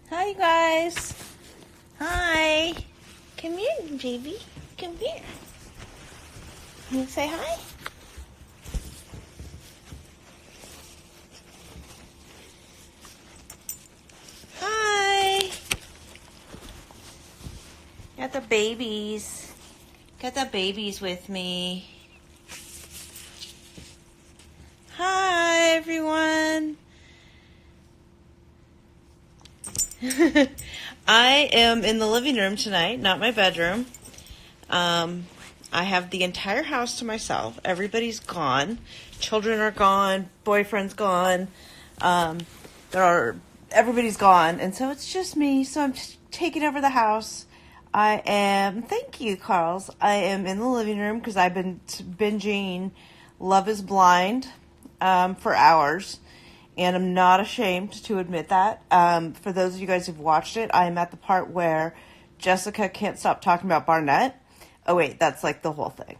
Hi, you guys. Hi. Come here, baby. Come here. You want to say hi? Hi. Got the babies. Got the babies with me. Hi, everyone. I am in the living room tonight, not my bedroom. I have the entire house to myself. Everybody's gone. Children are gone. Boyfriend's gone. Everybody's gone. And so it's just me. So I'm just taking over the house. Thank you, Carls. I am in the living room because I've been binging Love is Blind for hours. And I'm not ashamed to admit that. For those of you guys who've watched it, I'm at the part where Jessica can't stop talking about Barnett. Oh, wait, that's like the whole thing.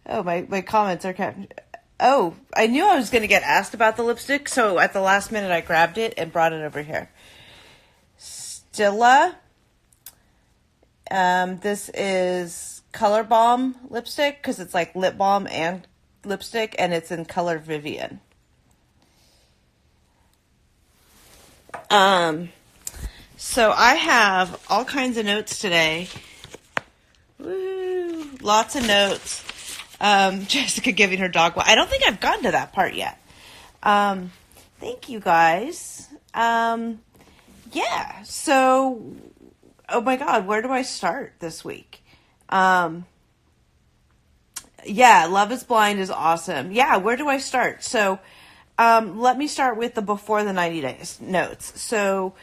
Oh, my comments are kept. Oh, I knew I was going to get asked about the lipstick, so at the last minute I grabbed it and brought it over here. Stilla. This is Color Balm lipstick because it's like lip balm and lipstick, and it's in color Vivian. So I have all kinds of notes today. Woo! Lots of notes. Jessica giving her dog. I don't think I've gotten to that part yet. Thank you guys. Yeah. So, oh my God, where do I start this week? Yeah, Love is Blind is awesome. Yeah, where do I start? So, let me start with the before the 90 days notes. So,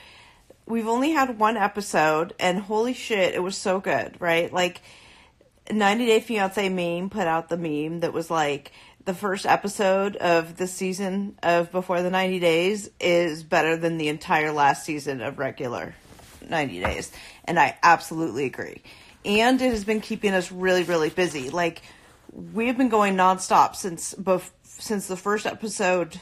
we've only had one episode, and holy shit, it was so good, right? Like, 90 Day Fiancé meme put out the meme that was like, the first episode of the season of Before the 90 Days is better than the entire last season of regular 90 Days. And I absolutely agree. And it has been keeping us really, really busy. Like, we've been going nonstop since the first episode,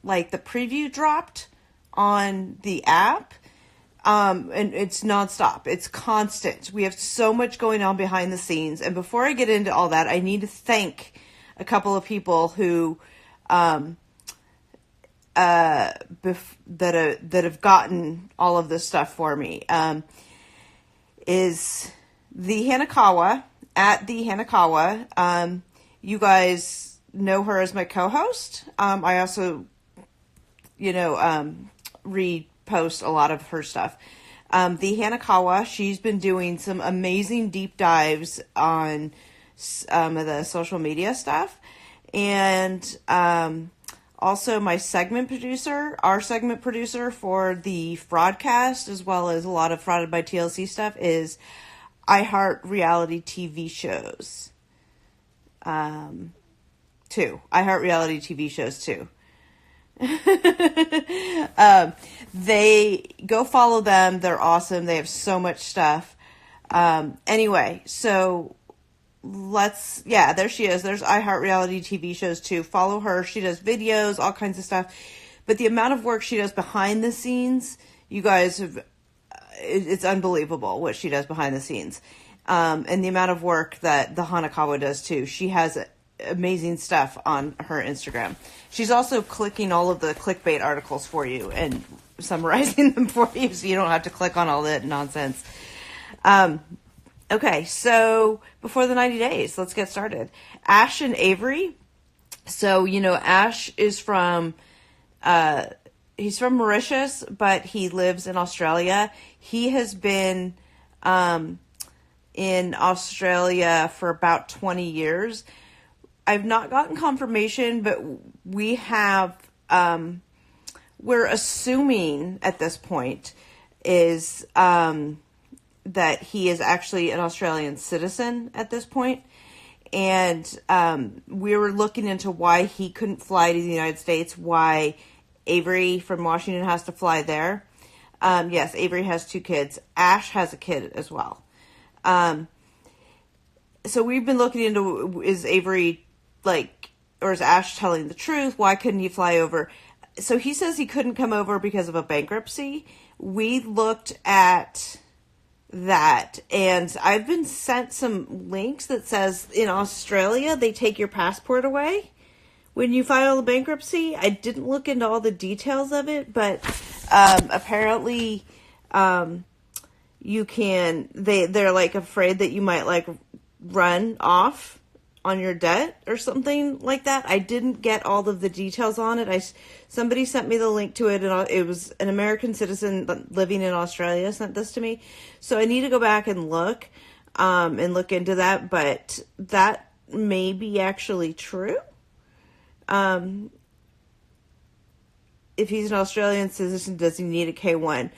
like the preview dropped on the app. And it's nonstop. It's constant. We have so much going on behind the scenes. And before I get into all that, I need to thank a couple of people who, that have gotten all of this stuff for me. Is the Hanakawa at the Hanakawa. You guys know her as my co-host. I also, repost a lot of her stuff. The Hanakawa, she's been doing some amazing deep dives on the social media stuff. And also my our segment producer for the Fraudcast, as well as a lot of Frauded by TLC stuff, is iHeart Reality TV shows. iHeart Reality TV shows too. They go follow them. They're awesome. They have so much stuff. Anyway, so there she is. There's iHeart Reality TV shows too. Follow her. She does videos, all kinds of stuff. But the amount of work she does behind the scenes, you guys it's unbelievable what she does behind the scenes. And the amount of work that the Hanakawa does too. She has amazing stuff on her Instagram. She's also clicking all of the clickbait articles for you and summarizing them for you so you don't have to click on all that nonsense. Okay, so before the 90 days, let's get started. Ash and Avery. So, Ash is he's from Mauritius, but he lives in Australia. He has been in Australia for about 20 years. I've not gotten confirmation, but we have, we're assuming at this point is that he is actually an Australian citizen at this point. And we were looking into why he couldn't fly to the United States, why Avery from Washington has to fly there. Yes, Avery has 2 kids. Ash has a kid as well. So we've been looking into, is Avery like, or is Ash telling the truth? Why couldn't he fly over? So he says he couldn't come over because of a bankruptcy. We looked at that, and I've been sent some links that says in Australia they take your passport away when you file a bankruptcy. I didn't look into all the details of it, but apparently you can, they're like afraid that you might like run off on your debt or something like that. I didn't get all of the details on it. Somebody sent me the link to it, and it was an American citizen living in Australia sent this to me. So I need to go back and look into that, but that may be actually true. If he's an Australian citizen, does he need a K1?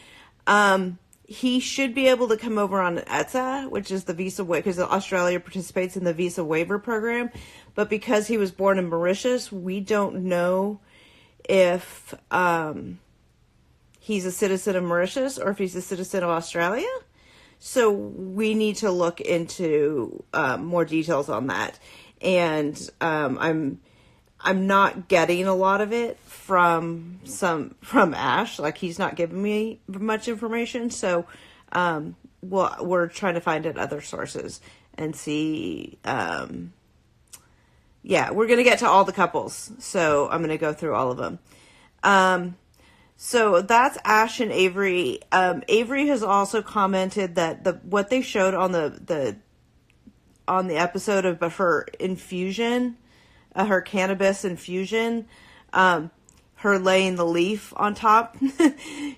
He should be able to come over on ETSA, which is the visa waiver, because Australia participates in the visa waiver program. But because he was born in Mauritius, we don't know if he's a citizen of Mauritius or if he's a citizen of Australia. So we need to look into more details on that. And I'm not getting a lot of it from Ash. Like, he's not giving me much information. So, we're trying to find at other sources and see. We're going to get to all the couples. So I'm going to go through all of them. So that's Ash and Avery. Avery has also commented that what they showed on the episode of her infusion, her cannabis infusion, her laying the leaf on top,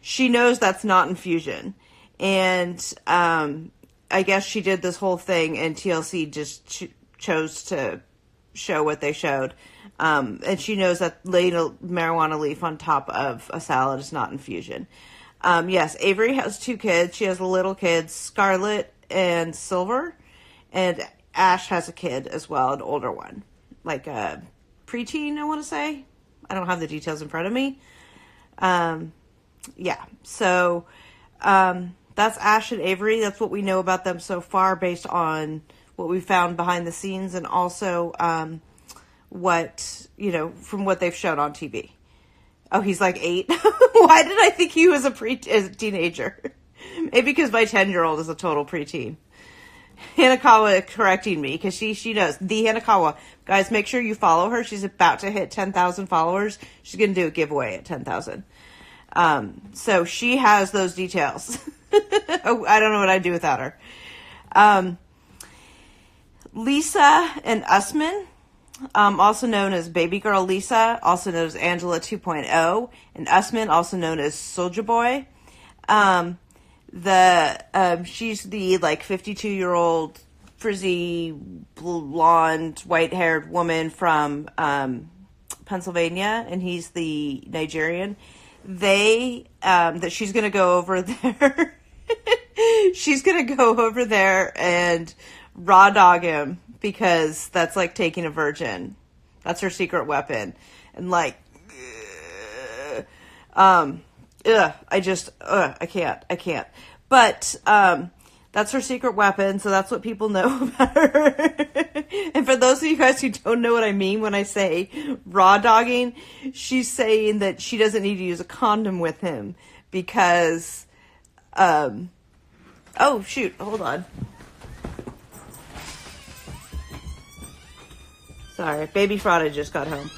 she knows that's not infusion. And I guess she did this whole thing, and TLC just chose to show what they showed. And she knows that laying a marijuana leaf on top of a salad is not infusion. Yes, Avery has 2 kids. She has little kids, Scarlett and Silver. And Ash has a kid as well, an older one. Like a preteen, I want to say. I don't have the details in front of me. So that's Ash and Avery. That's what we know about them so far based on what we found behind the scenes, and also from what they've shown on TV. Oh, he's like 8? Why did I think he was a teenager? Maybe because my 10-year-old is a total preteen. Hanakawa correcting me, because she knows. The Hanakawa. Guys, make sure you follow her. She's about to hit 10,000 followers. She's going to do a giveaway at 10,000. So she has those details. I don't know what I'd do without her. Lisa and Usman, also known as Baby Girl Lisa, also known as Angela 2.0, and Usman, also known as Soulja Boy. She's the 52-year-old frizzy blonde white-haired woman from Pennsylvania, and he's the Nigerian. That she's gonna go over there. She's gonna go over there and raw dog him, because that's like taking a virgin. That's her secret weapon. And I can't. But, that's her secret weapon, so that's what people know about her. And for those of you guys who don't know what I mean when I say raw dogging, she's saying that she doesn't need to use a condom with him because, oh shoot, hold on. Sorry, baby Frada just got home.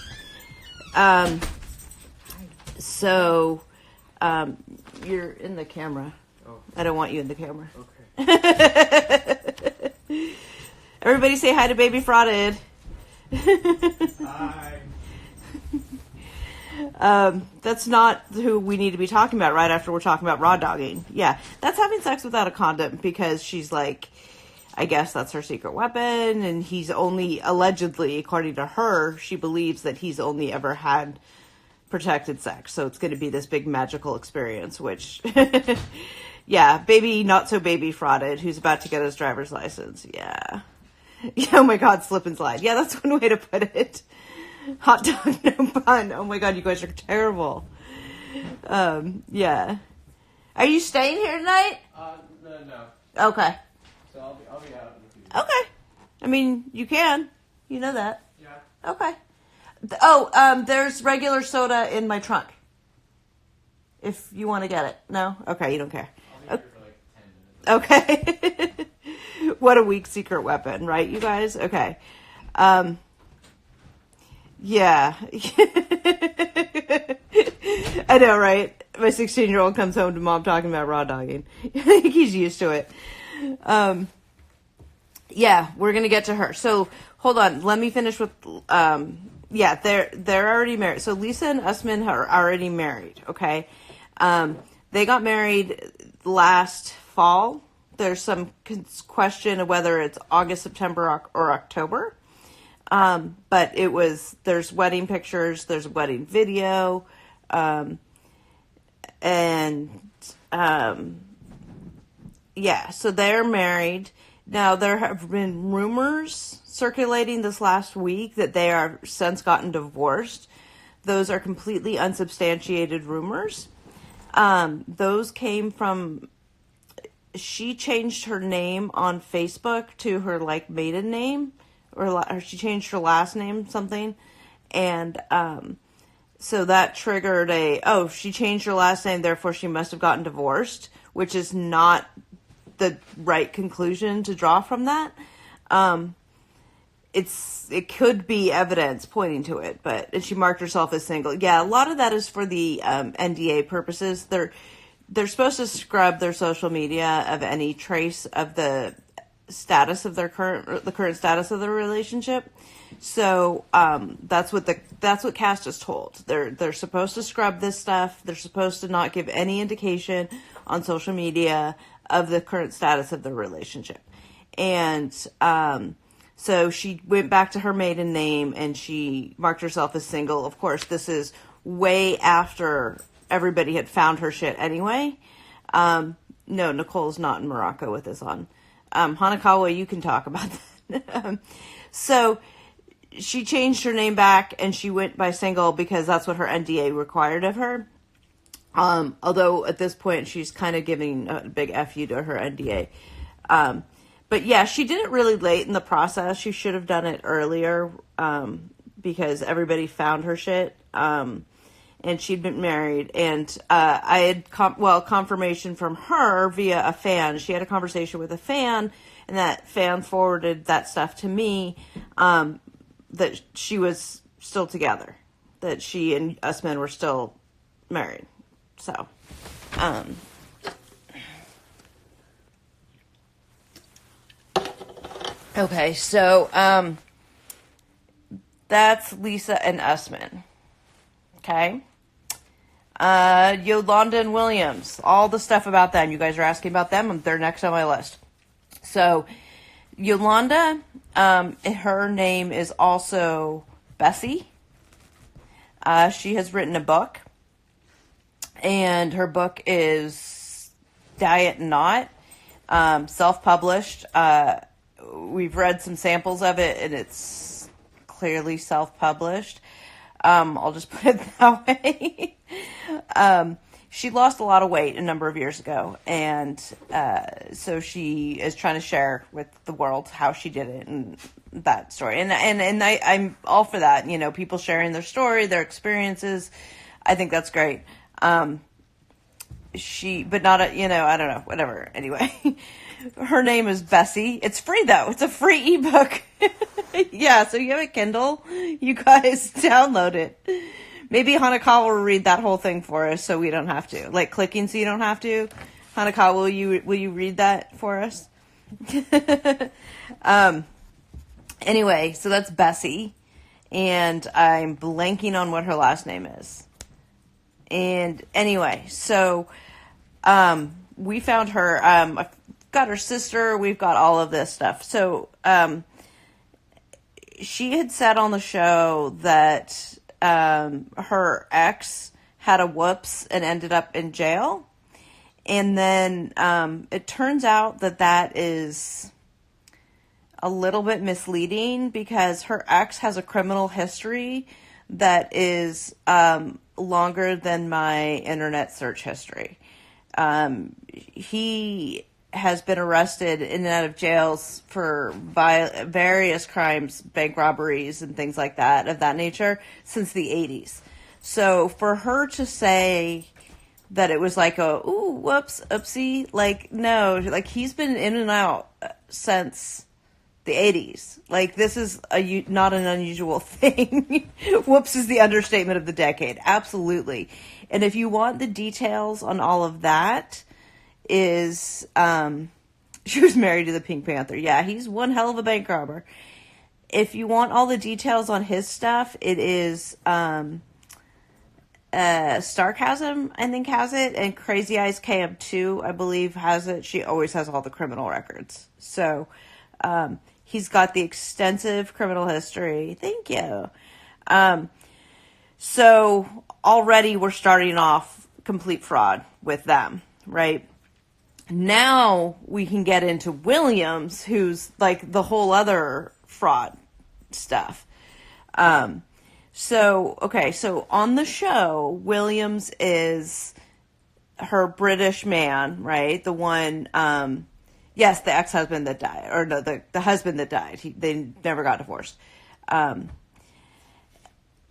You're in the camera. Oh. I don't want you in the camera. Okay. Everybody say hi to baby Frada. Hi. That's not who we need to be talking about right after we're talking about raw dogging. Yeah, that's having sex without a condom, because she's like, I guess that's her secret weapon, and he's only, allegedly, according to her, she believes that he's only ever had protected sex, so it's going to be this big magical experience, which, yeah, baby, not so baby frauded, who's about to get his driver's license, yeah. Oh my god, slip and slide. Yeah, that's one way to put it. Hot dog, no bun. Oh my god, you guys are terrible. Yeah. Are you staying here tonight? No. Okay. So I'll be out in a few days. Okay. I mean, you can. You know that. Okay. Oh, there's regular soda in my trunk. If you want to get it. No? Okay, you don't care. Okay. What a weak secret weapon, right, you guys? Okay. Yeah. I know, right? My 16-year-old comes home to mom talking about raw dogging. He's used to it. Yeah, we're going to get to her. So, hold on. Let me finish with, yeah, they're already married. So, Lisa and Usman are already married, okay? They got married last fall. There's some question of whether it's August, September, or October. But there's wedding pictures, there's a wedding video, yeah, so they're married. Now, there have been rumors circulating this last week that they are since gotten divorced. Those are completely unsubstantiated rumors. Those came from, she changed her name on Facebook to her, maiden name, or she changed her last name, something, and, so that triggered she changed her last name, therefore she must have gotten divorced, which is not the right conclusion to draw from that. It could be evidence pointing to it, and she marked herself as single. Yeah, a lot of that is for the NDA purposes. They're supposed to scrub their social media of any trace of the status of the current status of their relationship. So that's what Cast is told. They're supposed to scrub this stuff. They're supposed to not give any indication on social media of the current status of the relationship. And so she went back to her maiden name and she marked herself as single. Of course, this is way after everybody had found her shit anyway. No, Nicole's not in Morocco with this on. Hanakawa, you can talk about that. So she changed her name back and she went by single because that's what her NDA required of her. Although at this point she's kind of giving a big F you to her NDA. But yeah, she did it really late in the process. She should have done it earlier, because everybody found her shit. And she'd been married, and I had confirmation from her via a fan. She had a conversation with a fan, and that fan forwarded that stuff to me, that she was still together, that she and Usman were still married. So, okay, so that's Lisa and Usman. Okay. Yolanda and Williams, all the stuff about them. You guys are asking about them. They're next on my list. So, Yolanda, her name is also Bessie. She has written a book, and her book is Diet Not, self-published. We've read some samples of it, and it's clearly self-published. I'll just put it that way. She lost a lot of weight a number of years ago, and so she is trying to share with the world how she did it and that story. And I'm all for that. You know, people sharing their story, their experiences. I think that's great. But not I don't know, whatever. Anyway, her name is Bessie. It's free though. It's a free ebook. Yeah, so you have a Kindle, you guys download it. Maybe Hanakawa will read that whole thing for us so we don't have to. Like clicking so you don't have to. Hanakawa, will you read that for us? Anyway, so that's Bessie. And I'm blanking on what her last name is. And anyway, so we found her. I've got her sister. We've got all of this stuff. So she had said on the show that her ex had a whoops and ended up in jail. And then it turns out that is a little bit misleading because her ex has a criminal history that is longer than my internet search history. He has been arrested in and out of jails for various crimes, bank robberies and things like that, of that nature, since the 80s. So for her to say that it was like ooh, whoops, oopsie, like, no, like, he's been in and out since the 80s. Like, this is not an unusual thing. Whoops is the understatement of the decade. Absolutely. And if you want the details on all of that, is, she was married to the Pink Panther. Yeah, he's one hell of a bank robber. If you want all the details on his stuff, it is, Sarcasm, I think, has it, and Crazy Eyes KM2, I believe, has it. She always has all the criminal records. So, he's got the extensive criminal history. Thank you. So already we're starting off complete fraud with them, right? Now we can get into Williams, who's like the whole other fraud stuff. So on the show, Williams is her British man, right? The one, yes, the ex-husband that died, or no, the husband that died. They never got divorced.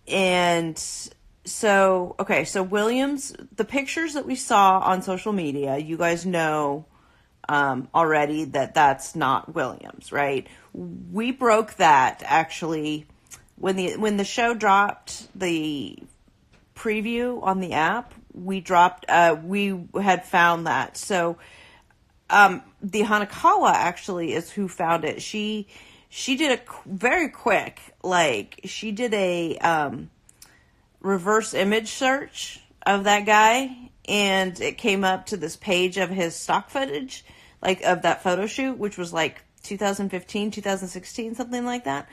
And so Williams, the pictures that we saw on social media, you guys know already that that's not Williams, right? We broke that actually when the show dropped the preview on the app. We had found that. So the Hanakawa actually is who found it. She did a very quick, like, she did a reverse image search of that guy, and it came up to this page of his stock footage, like, of that photo shoot, which was like 2015, 2016, something like that.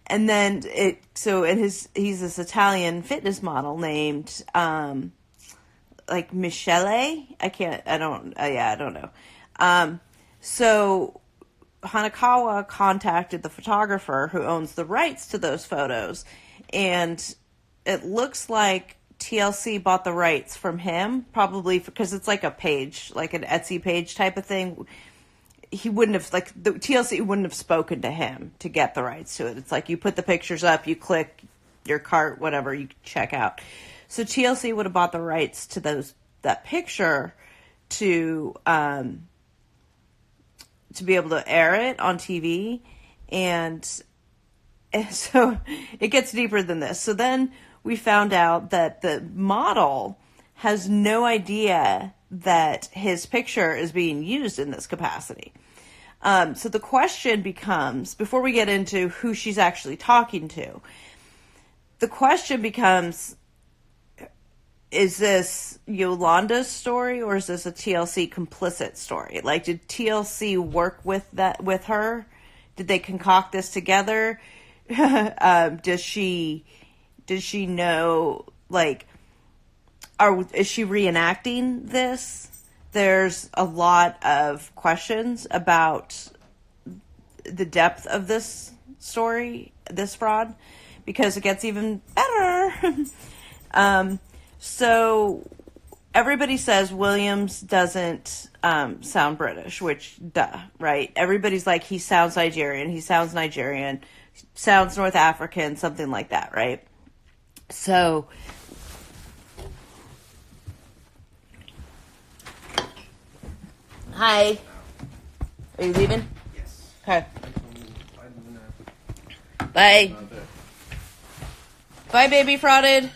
And then he's this Italian fitness model named, like, Michele. I don't know. So Hanakawa contacted the photographer who owns the rights to those photos, and it looks like TLC bought the rights from him, probably because it's like a page, like an Etsy page type of thing. He wouldn't have, like, the TLC wouldn't have spoken to him to get the rights to it. It's like you put the pictures up, you click your cart, whatever, you check out. So TLC would have bought the rights to that picture to be able to air it on TV. And so it gets deeper than this. So then we found out that the model has no idea that his picture is being used in this capacity. So the question becomes, before we get into who she's actually talking to, the question becomes, is this Yolanda's story, or is this a TLC complicit story? Like, did TLC work with her? Did they concoct this together? Does she know, like, is she reenacting this? There's a lot of questions about the depth of this story, this fraud, because it gets even better. So everybody says Williams doesn't sound British, which, duh, right? Everybody's like, he sounds Nigerian, sounds North African, something like that, right? So hi. Are you leaving? Yes. Okay. Bye. Bye, baby frauded.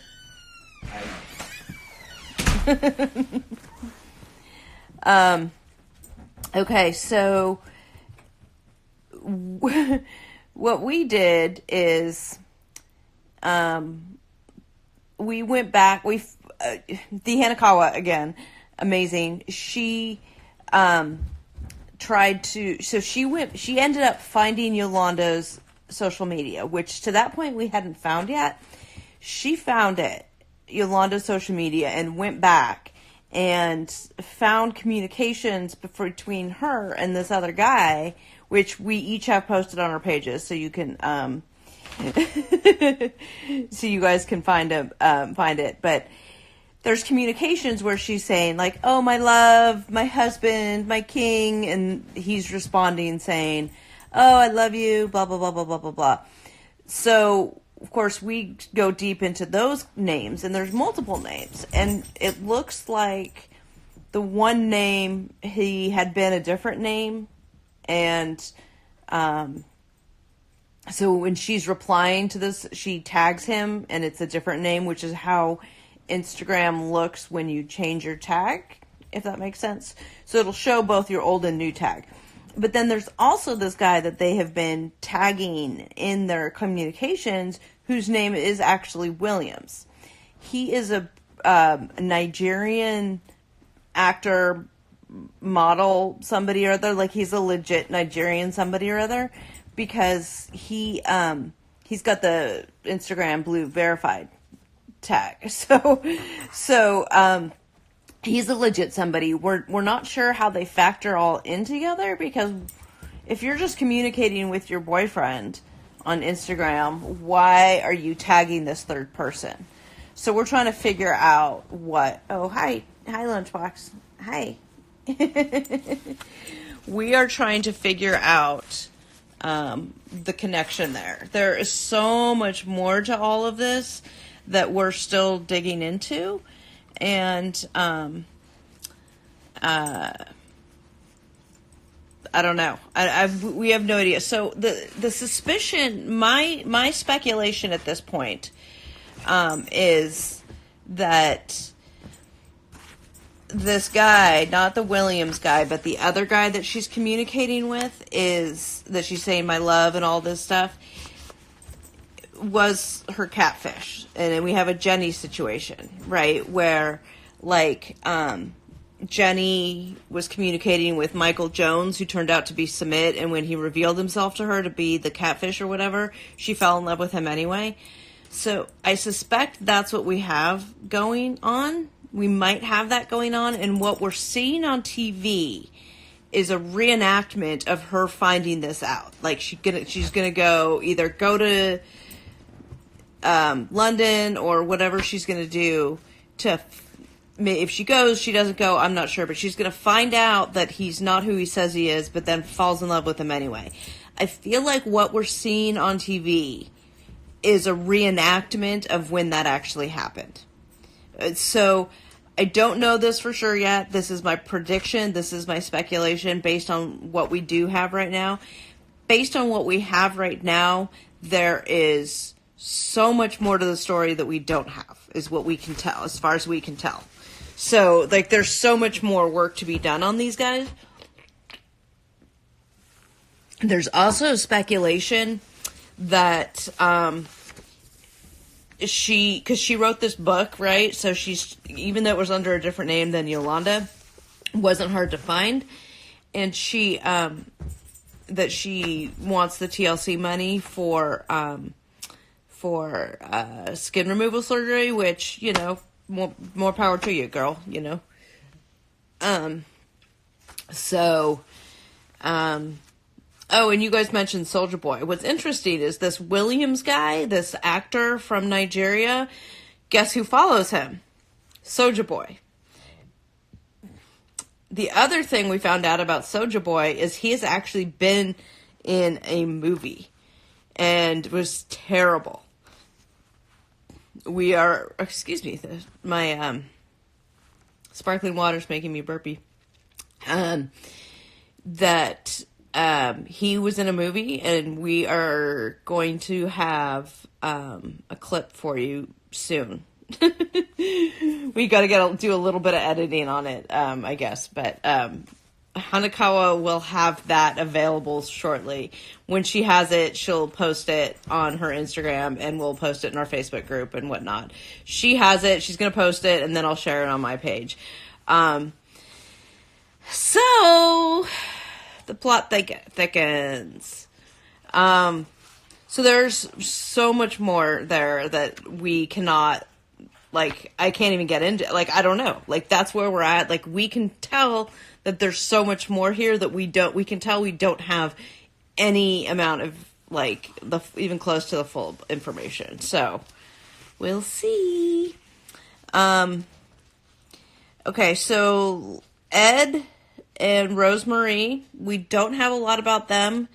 Okay, so what we did is we went back. The Hanakawa, again, amazing. She she ended up finding Yolanda's social media, which to that point we hadn't found yet. She found it, Yolanda's social media, and went back and found communications between her and this other guy, which we each have posted on our pages, so you can so you guys can find it. But there's communications where she's saying like, oh, my love, my husband, my king, and he's responding saying, oh, I love you, blah, blah, blah, blah, blah, blah, blah. So, of course, we go deep into those names, and there's multiple names, and it looks like the one name, he had been a different name, and so when she's replying to this, she tags him, and it's a different name, which is how Instagram looks when you change your tag, if that makes sense. So it'll show both your old and new tag. But then there's also this guy that they have been tagging in their communications, whose name is actually Williams. He is a Nigerian actor, model, somebody or other. Like, he's a legit Nigerian somebody or other, because he's got the Instagram blue verified tag. So he's a legit somebody. We're not sure how they factor all in together, because if you're just communicating with your boyfriend on Instagram, why are you tagging this third person? So we're trying to figure out what... Oh, hi, Lunchbox. Hi. We are trying to figure out the connection there. There is so much more to all of this that we're still digging into. And I don't know. We have no idea. So the suspicion, my speculation at this point, is that this guy, not the Williams guy, but the other guy that she's communicating with, is that she's saying my love and all this stuff, was her catfish. And then we have a Jenny situation, right? Where, like, Jenny was communicating with Michael Jones, who turned out to be Sumit, and when he revealed himself to her to be the catfish or whatever, she fell in love with him anyway. So I suspect that's what we have going on. We might have that going on, and what we're seeing on TV is a reenactment of her finding this out. Like, she's gonna go to London or whatever she's gonna do to. If she goes, she doesn't go, I'm not sure, but she's gonna find out that he's not who he says he is, but then falls in love with him anyway. I feel like what we're seeing on TV is a reenactment of when that actually happened. So I don't know this for sure yet. This is my prediction. This is my speculation based on what we do have right now. Based on what we have right now, there is so much more to the story that we don't have, is what we can tell, as far as we can tell. So, like, there's so much more work to be done on these guys. There's also speculation that because she wrote this book, right? So she's, even though it was under a different name than Yolanda, wasn't hard to find. And she, that she wants the TLC money for skin removal surgery, which, you know, more power to you, girl, you know. Oh, and you guys mentioned Soulja Boy. What's interesting is this Williams guy, this actor from Nigeria, guess who follows him? Soulja Boy. The other thing we found out about Soulja Boy is he has actually been in a movie and was terrible. Excuse me, my sparkling water's making me burpy. He was in a movie, and we are going to have a clip for you soon. We got to do a little bit of editing on it, I guess. But Hanakawa will have that available shortly. When she has it, she'll post it on her Instagram, and we'll post it in our Facebook group and whatnot. She has it. She's going to post it, and then I'll share it on my page. So the plot thickens. So there's so much more there that we cannot, like, I can't even get into. Like, I don't know. Like, that's where we're at. Like, we can tell that there's so much more here that we can tell we don't have any amount of, like, even close to the full information. So we'll see. Okay, so Ed and Rosemary, we don't have a lot about them.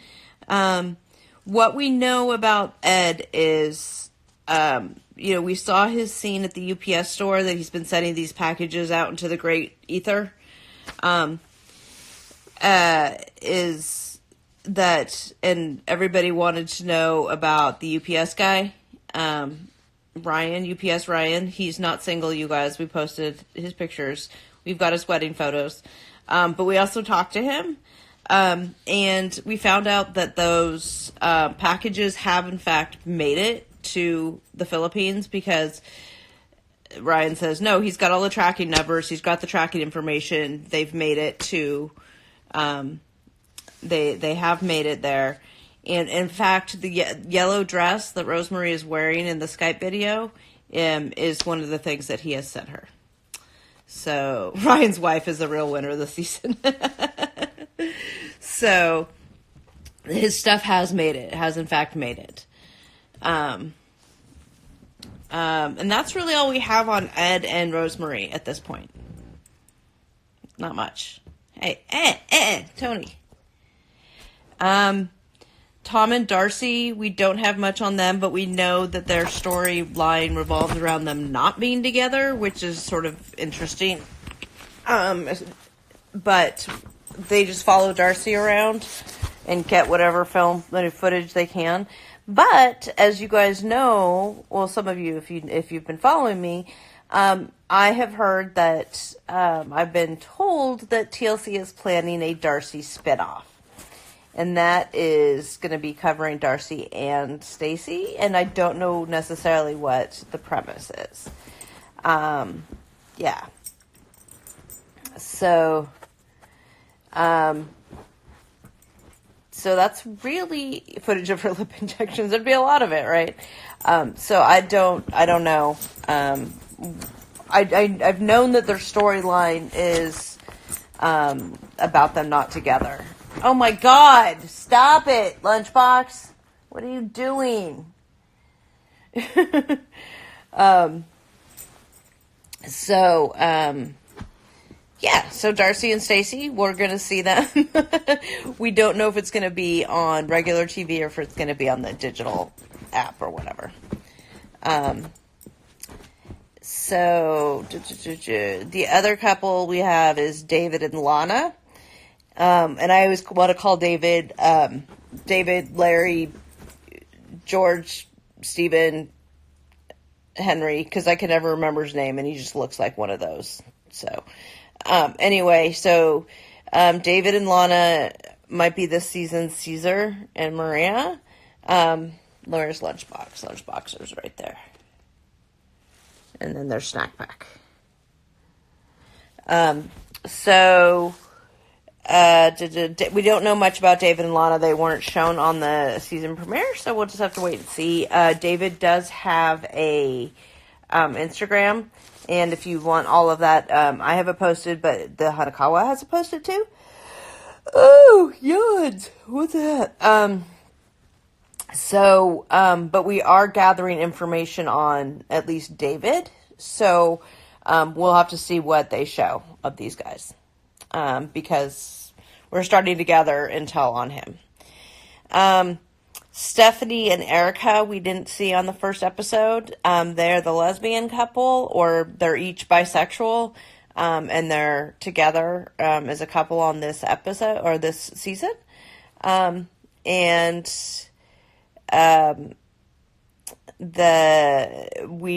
What we know about Ed is, we saw his scene at the UPS store that he's been sending these packages out into the great ether. Is that, and everybody wanted to know about the UPS guy, Ryan, UPS Ryan. He's not single, you guys. We posted his pictures. We've got his wedding photos. But we also talked to him. And we found out that those packages have, in fact, made it to the Philippines, because Ryan says, no, he's got all the tracking numbers. He's got the tracking information. They've made it to, they have made it there. And in fact, the yellow dress that Rosemary is wearing in the Skype video is one of the things that he has sent her. So Ryan's wife is the real winner of the season. So his stuff has made it, has in fact made it. And that's really all we have on Ed and Rosemary at this point. Not much. Hey, Tony. Tom and Darcy, we don't have much on them, but we know that their storyline revolves around them not being together, which is sort of interesting. But they just follow Darcy around and get whatever film footage they can. But as you guys know, well, some of you, if you've been following me, I have heard that I've been told that TLC is planning a Darcy spinoff. And that is going to be covering Darcy and Stacy. And I don't know necessarily what the premise is. Yeah. So that's really footage of her lip injections. There'd be a lot of it, right? So I don't know. I've known that their storyline is about them not together. Oh my God! Stop it, Lunchbox! What are you doing? So Darcy and Stacy, we're gonna see them. We don't know if it's gonna be on regular TV or if it's gonna be on the digital app or whatever. So the other couple we have is David and Lana. And I always want to call David, Larry, George, Stephen, Henry, because I can never remember his name, and he just looks like one of those. So, anyway, David and Lana might be this season's Caesar and Maria. Laura's lunchbox. Lunchboxer's right there. And then there's snack pack. We don't know much about David and Lana. They weren't shown on the season premiere, so we'll just have to wait and see. David does have a Instagram, and if you want all of that, I have it posted, but the Hanakawa has it posted too. Oh, yawns. What's that? But we are gathering information on at least David, so we'll have to see what they show of these guys. Because we're starting to gather intel on him. Stephanie and Erica, we didn't see on the first episode. They're the lesbian couple, or they're each bisexual, and they're together as a couple on this episode, or this season. We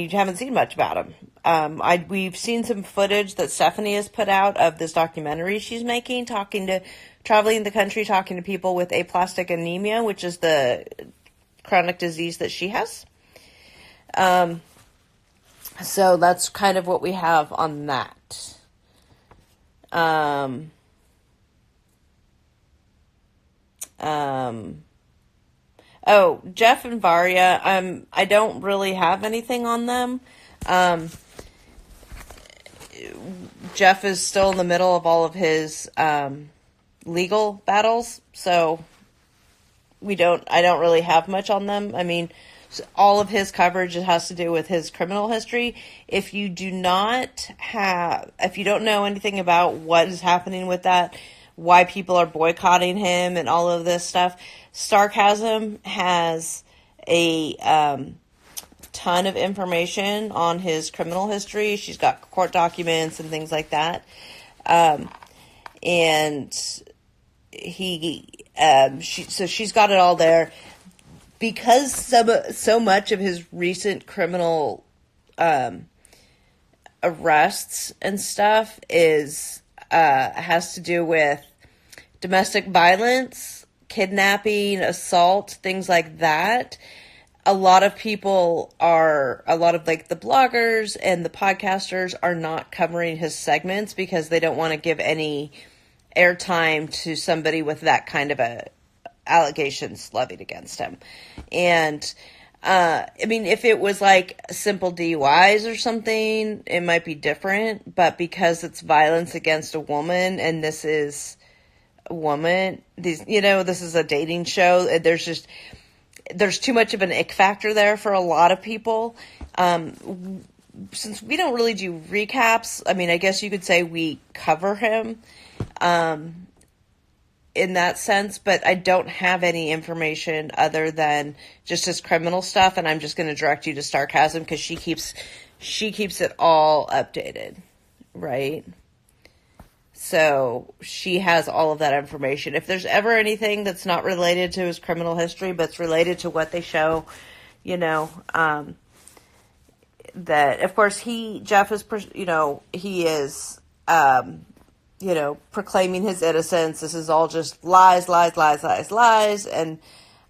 haven't seen much about him. We've seen some footage that Stephanie has put out of this documentary she's making, traveling the country, talking to people with aplastic anemia, which is the chronic disease that she has. So that's kind of what we have on that. Jeff and Varya, I don't really have anything on them. Jeff is still in the middle of all of his legal battles, so I don't really have much on them. I mean, all of his coverage has to do with his criminal history. If you don't know anything about what is happening with that, why people are boycotting him and all of this stuff, Sarcasm has a ton of information on his criminal history. She's got court documents and things like that. And she's got it all there. Because so much of his recent criminal arrests and stuff has to do with domestic violence, kidnapping, assault, things like that. A lot of like the bloggers and the podcasters are not covering his segments because they don't want to give any airtime to somebody with that kind of allegations levied against him. And if it was like simple DUIs or something, it might be different, but because it's violence against a woman, and this is a woman, this is a dating show, there's too much of an ick factor there for a lot of people. Since we don't really do recaps, I guess you could say we cover him, in that sense, but I don't have any information other than just his criminal stuff, and I'm just going to direct you to Sarcasm because she keeps it all updated, right? So she has all of that information. If there's ever anything that's not related to his criminal history, but it's related to what they show, that of course Jeff is, he is, proclaiming his innocence. This is all just lies. And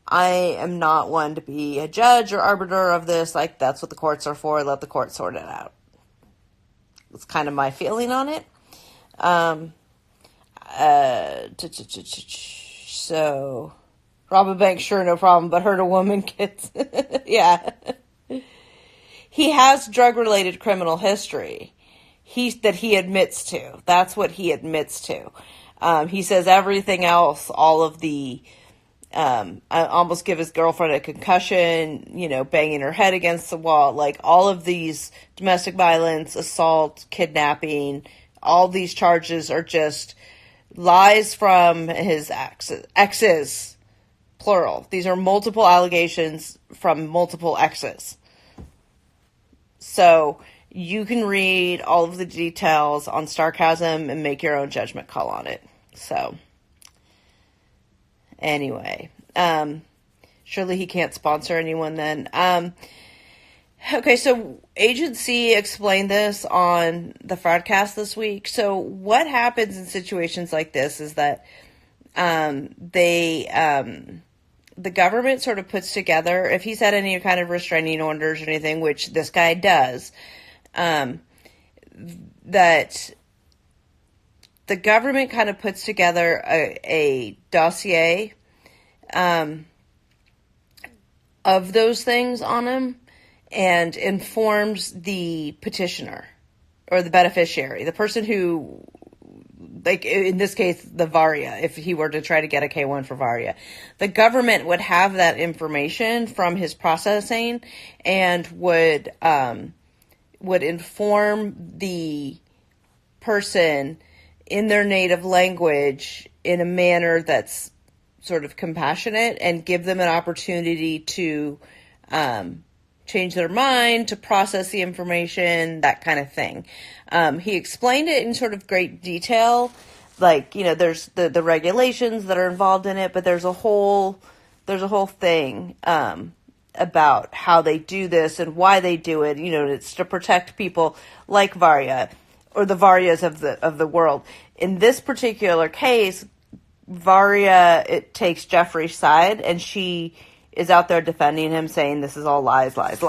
I am not one to be a judge or arbiter of this. Like, that's what the courts are for. Let the court sort it out. That's kind of my feeling on it. So, rob a bank, sure, no problem, but hurt a woman, kids. Yeah. He has drug-related criminal history. That he admits to. That's what he admits to. He says everything else, all of the, I almost give his girlfriend a concussion, banging her head against the wall, like all of these domestic violence, assault, kidnapping, all these charges are just lies from his exes, plural. These are multiple allegations from multiple exes. So you can read all of the details on Sarcasm and make your own judgment call on it. So, anyway, surely he can't sponsor anyone then. Okay, so Agent C explained this on the Fraudcast this week. So what happens in situations like this is that the government sort of puts together, if he's had any kind of restraining orders or anything, which this guy does, that the government kind of puts together a dossier of those things on him and informs the petitioner or the beneficiary, the person who, like in this case, the Varia, if he were to try to get a K-1 for Varia, the government would have that information from his processing and would inform the person in their native language in a manner that's sort of compassionate and give them an opportunity to change their mind, to process the information, that kind of thing. He explained it in sort of great detail. Like, there's the regulations that are involved in it, but there's a whole thing about how they do this and why they do it. It's to protect people like Varia or the Varias of the world. In this particular case, Varia, it takes Jeffrey's side, and she is out there defending him, saying this is all lies. But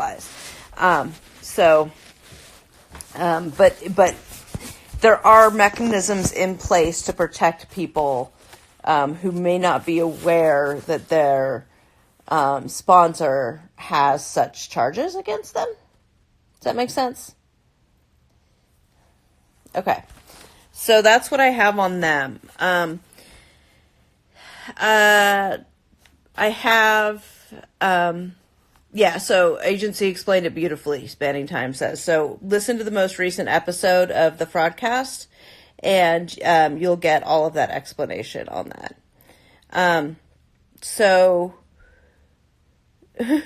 there are mechanisms in place to protect people who may not be aware that their sponsor has such charges against them. Does that make sense? Okay. So that's what I have on them. I have, Yeah, so Agency explained it beautifully, Spanning Time says. So listen to the most recent episode of the Fraudcast, and you'll get all of that explanation on that. So, I'm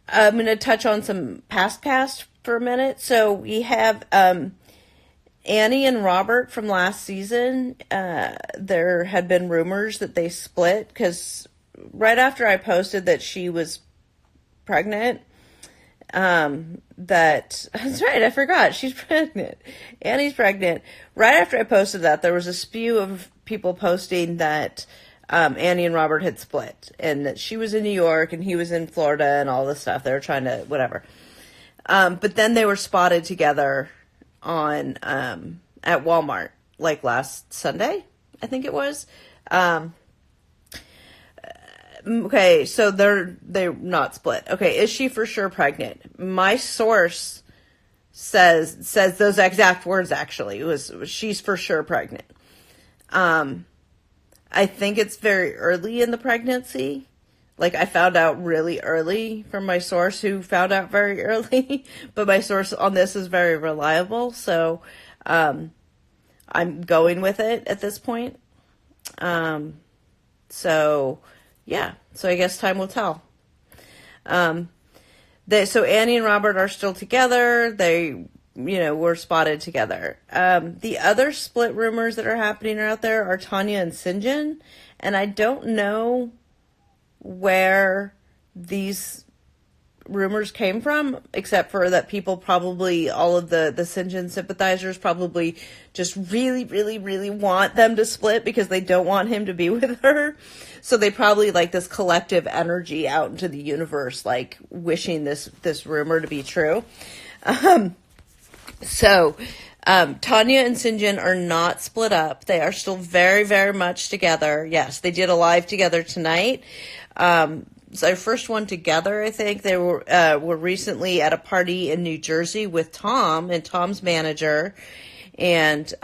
going to touch on some past cast for a minute. So we have Annie and Robert from last season. There had been rumors that they split because right after I posted that she was pregnant, that's right, I forgot, she's pregnant. Annie's pregnant. Right after I posted that, there was a spew of people posting that Annie and Robert had split, and that she was in New York and he was in Florida and all this stuff. They were trying to, whatever. But then they were spotted together on at Walmart, like last Sunday, I think it was. Okay, so they're not split. Okay, is she for sure pregnant? My source says those exact words. Actually, it was she's for sure pregnant. I think it's very early in the pregnancy. Like, I found out really early from my source, who found out very early, but my source on this is very reliable, so I'm going with it at this point. So yeah, so I guess time will tell. So Annie and Robert are still together. They, were spotted together. The other split rumors that are happening out there are Tanya and Sinjin, and I don't know where these rumors came from, except for that people probably, all of the Sinjin sympathizers probably just really, really, really want them to split because they don't want him to be with her. So they probably like this collective energy out into the universe, like wishing this rumor to be true. So Tanya and Sinjin are not split up. They are still very, very much together. Yes, they did a live together tonight. It's their first one together, I think. They were recently at a party in New Jersey with Tom and Tom's manager and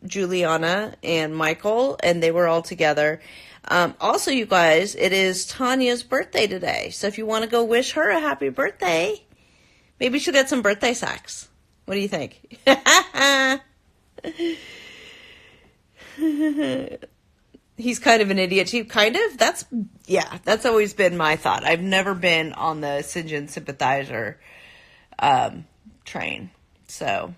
Juliana and Michael, and they were all together. Also, you guys, it is Tanya's birthday today. So if you want to go wish her a happy birthday, maybe she'll get some birthday sex. What do you think? He's kind of an idiot too. Kind of? That's always been my thought. I've never been on the Sinjin sympathizer train. So,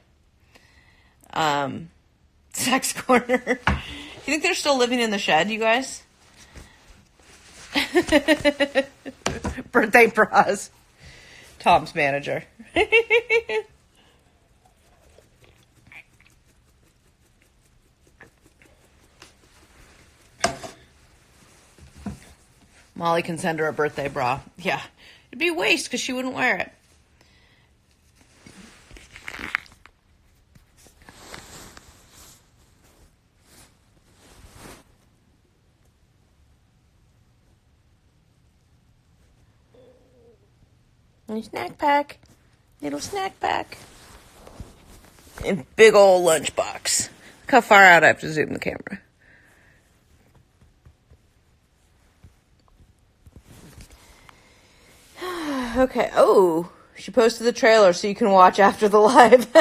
sex corner. Do you think they're still living in the shed, you guys? Birthday bras. Tom's manager. Molly can send her a birthday bra. Yeah. It'd be a waste because she wouldn't wear it. And snack pack. Little snack pack. And big old lunchbox. Look how far out I have to zoom the camera. Okay. Oh, she posted the trailer so you can watch after the live.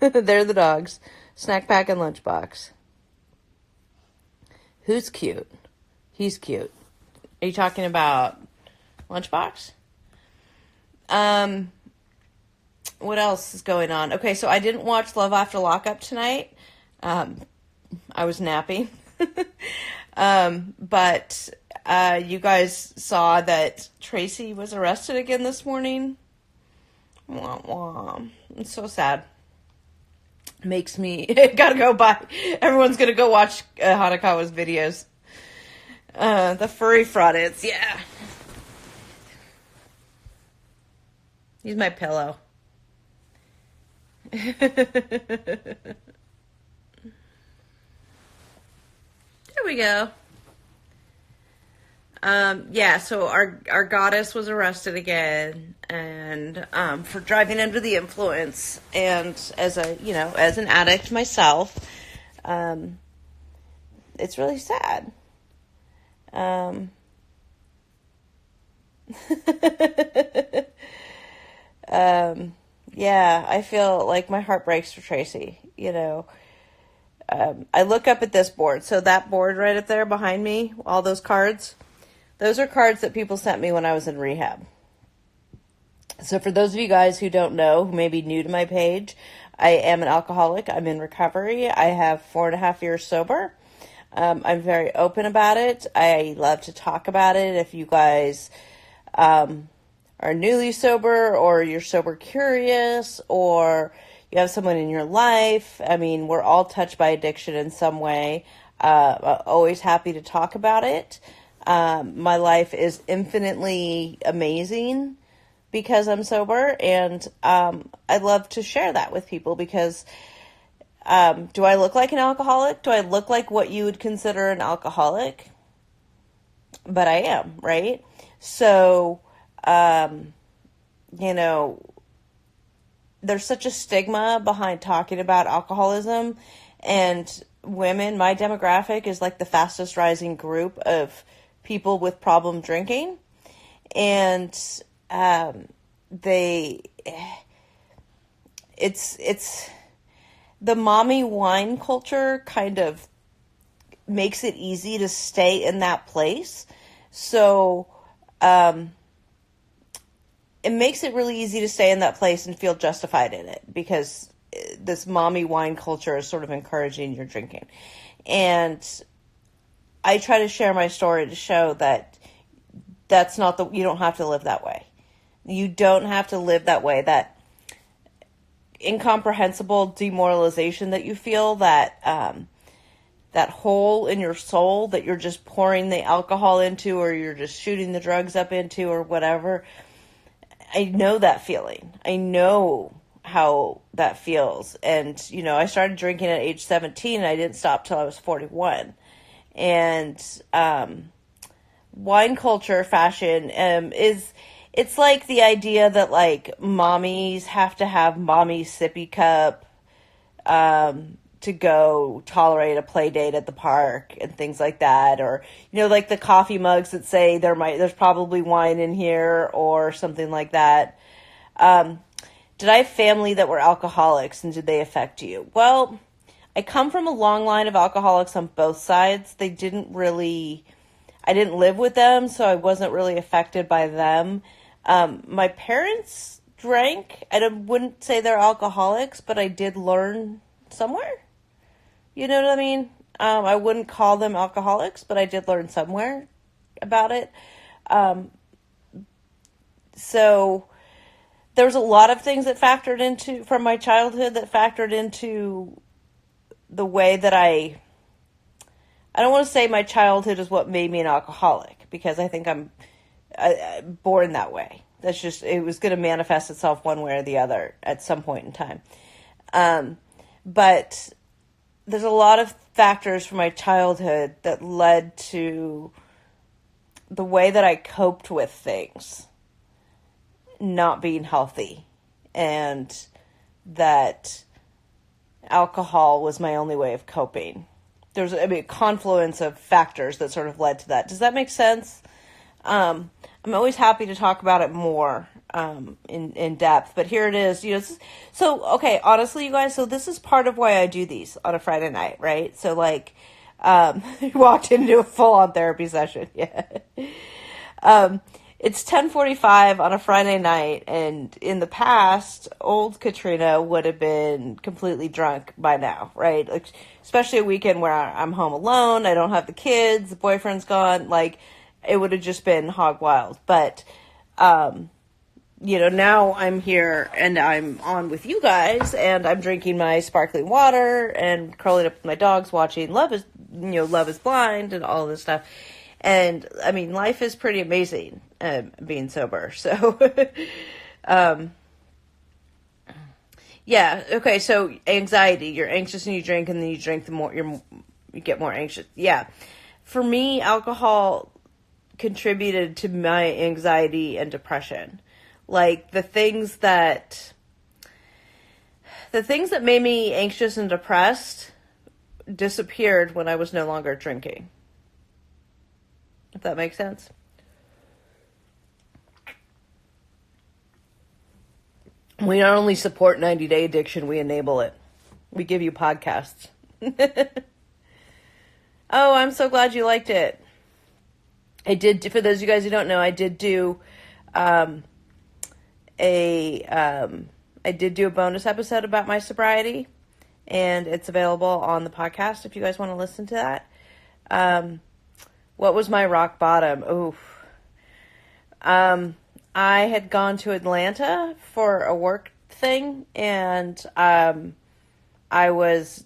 They're the dogs. Snack pack and lunchbox. Who's cute? He's cute. Are you talking about lunchbox? What else is going on? Okay, so I didn't watch Love After Lockup tonight. I was napping. But you guys saw that Tracy was arrested again this morning. Wah, wah. It's so sad. Makes me gotta go buy. Everyone's gonna go watch Hanakawa's videos. The furry fraudits, yeah. He's my pillow. There we go. Yeah, so our goddess was arrested again, and for driving under the influence. And as as an addict myself, it's really sad. Um, yeah, I feel like my heart breaks for Tracy. I look up at this board. So that board right up there behind me, all those cards, those are cards that people sent me when I was in rehab. So for those of you guys who don't know, who may be new to my page, I am an alcoholic. I'm in recovery. I have 4.5 years sober. I'm very open about it. I love to talk about it. If you guys are newly sober, or you're sober curious, or you have someone in your life, I mean, we're all touched by addiction in some way. Always happy to talk about it. My life is infinitely amazing because I'm sober, and I love to share that with people because do I look like an alcoholic? Do I look like what you would consider an alcoholic? But I am, right? So, there's such a stigma behind talking about alcoholism, and women, my demographic is like the fastest rising group of people with problem drinking. And, it's the mommy wine culture kind of makes it easy to stay in that place. So, it makes it really easy to stay in that place and feel justified in it because this mommy wine culture is sort of encouraging your drinking. And I try to share my story to show that that's not you don't have to live that way. You don't have to live that way. That incomprehensible demoralization that you feel, that hole in your soul that you're just pouring the alcohol into, or you're just shooting the drugs up into, or whatever. I know that feeling. I know how that feels. And, I started drinking at age 17 and I didn't stop till I was 41. And wine culture, fashion, it's like the idea that like mommies have to have mommy sippy cup to go tolerate a play date at the park and things like that. Or, like the coffee mugs that say there's probably wine in here or something like that. Did I have family that were alcoholics, and did they affect you? Well, I come from a long line of alcoholics on both sides. I didn't live with them, so I wasn't really affected by them. My parents drank. I wouldn't say they're alcoholics, but I did learn somewhere. You know what I mean? I wouldn't call them alcoholics, but I did learn somewhere about it. So there was a lot of things that factored into, from my childhood, that factored into the way that I don't want to say my childhood is what made me an alcoholic, because I think I'm born that way. That's just, it was going to manifest itself one way or the other at some point in time. But there's a lot of factors from my childhood that led to the way that I coped with things not being healthy, and that alcohol was my only way of coping. There's a confluence of factors that sort of led to that. Does that make sense? I'm always happy to talk about it more in depth, but here it is. So, okay, honestly, you guys, so this is part of why I do these on a Friday night, right? So, like, walked into a full-on therapy session, yeah. It's 10:45 on a Friday night, and in the past, old Katrina would have been completely drunk by now, right? Like, especially a weekend where I'm home alone, I don't have the kids, the boyfriend's gone, like, it would have just been hog wild. But, now I'm here and I'm on with you guys, and I'm drinking my sparkling water and curling up with my dogs, watching Love is Blind and all this stuff. And I mean, life is pretty amazing, being sober. So, yeah. Okay. So anxiety, you're anxious and you drink, and then you drink, the more you get more anxious. Yeah. For me, alcohol contributed to my anxiety and depression. Like the things that made me anxious and depressed disappeared when I was no longer drinking. If that makes sense. We not only support 90-day addiction, we enable it. We give you podcasts. Oh, I'm so glad you liked it. I did, for those of you guys who don't know, I did do I did do a bonus episode about my sobriety, and it's available on the podcast if you guys want to listen to that. What was my rock bottom? Oof. I had gone to Atlanta for a work thing, and I was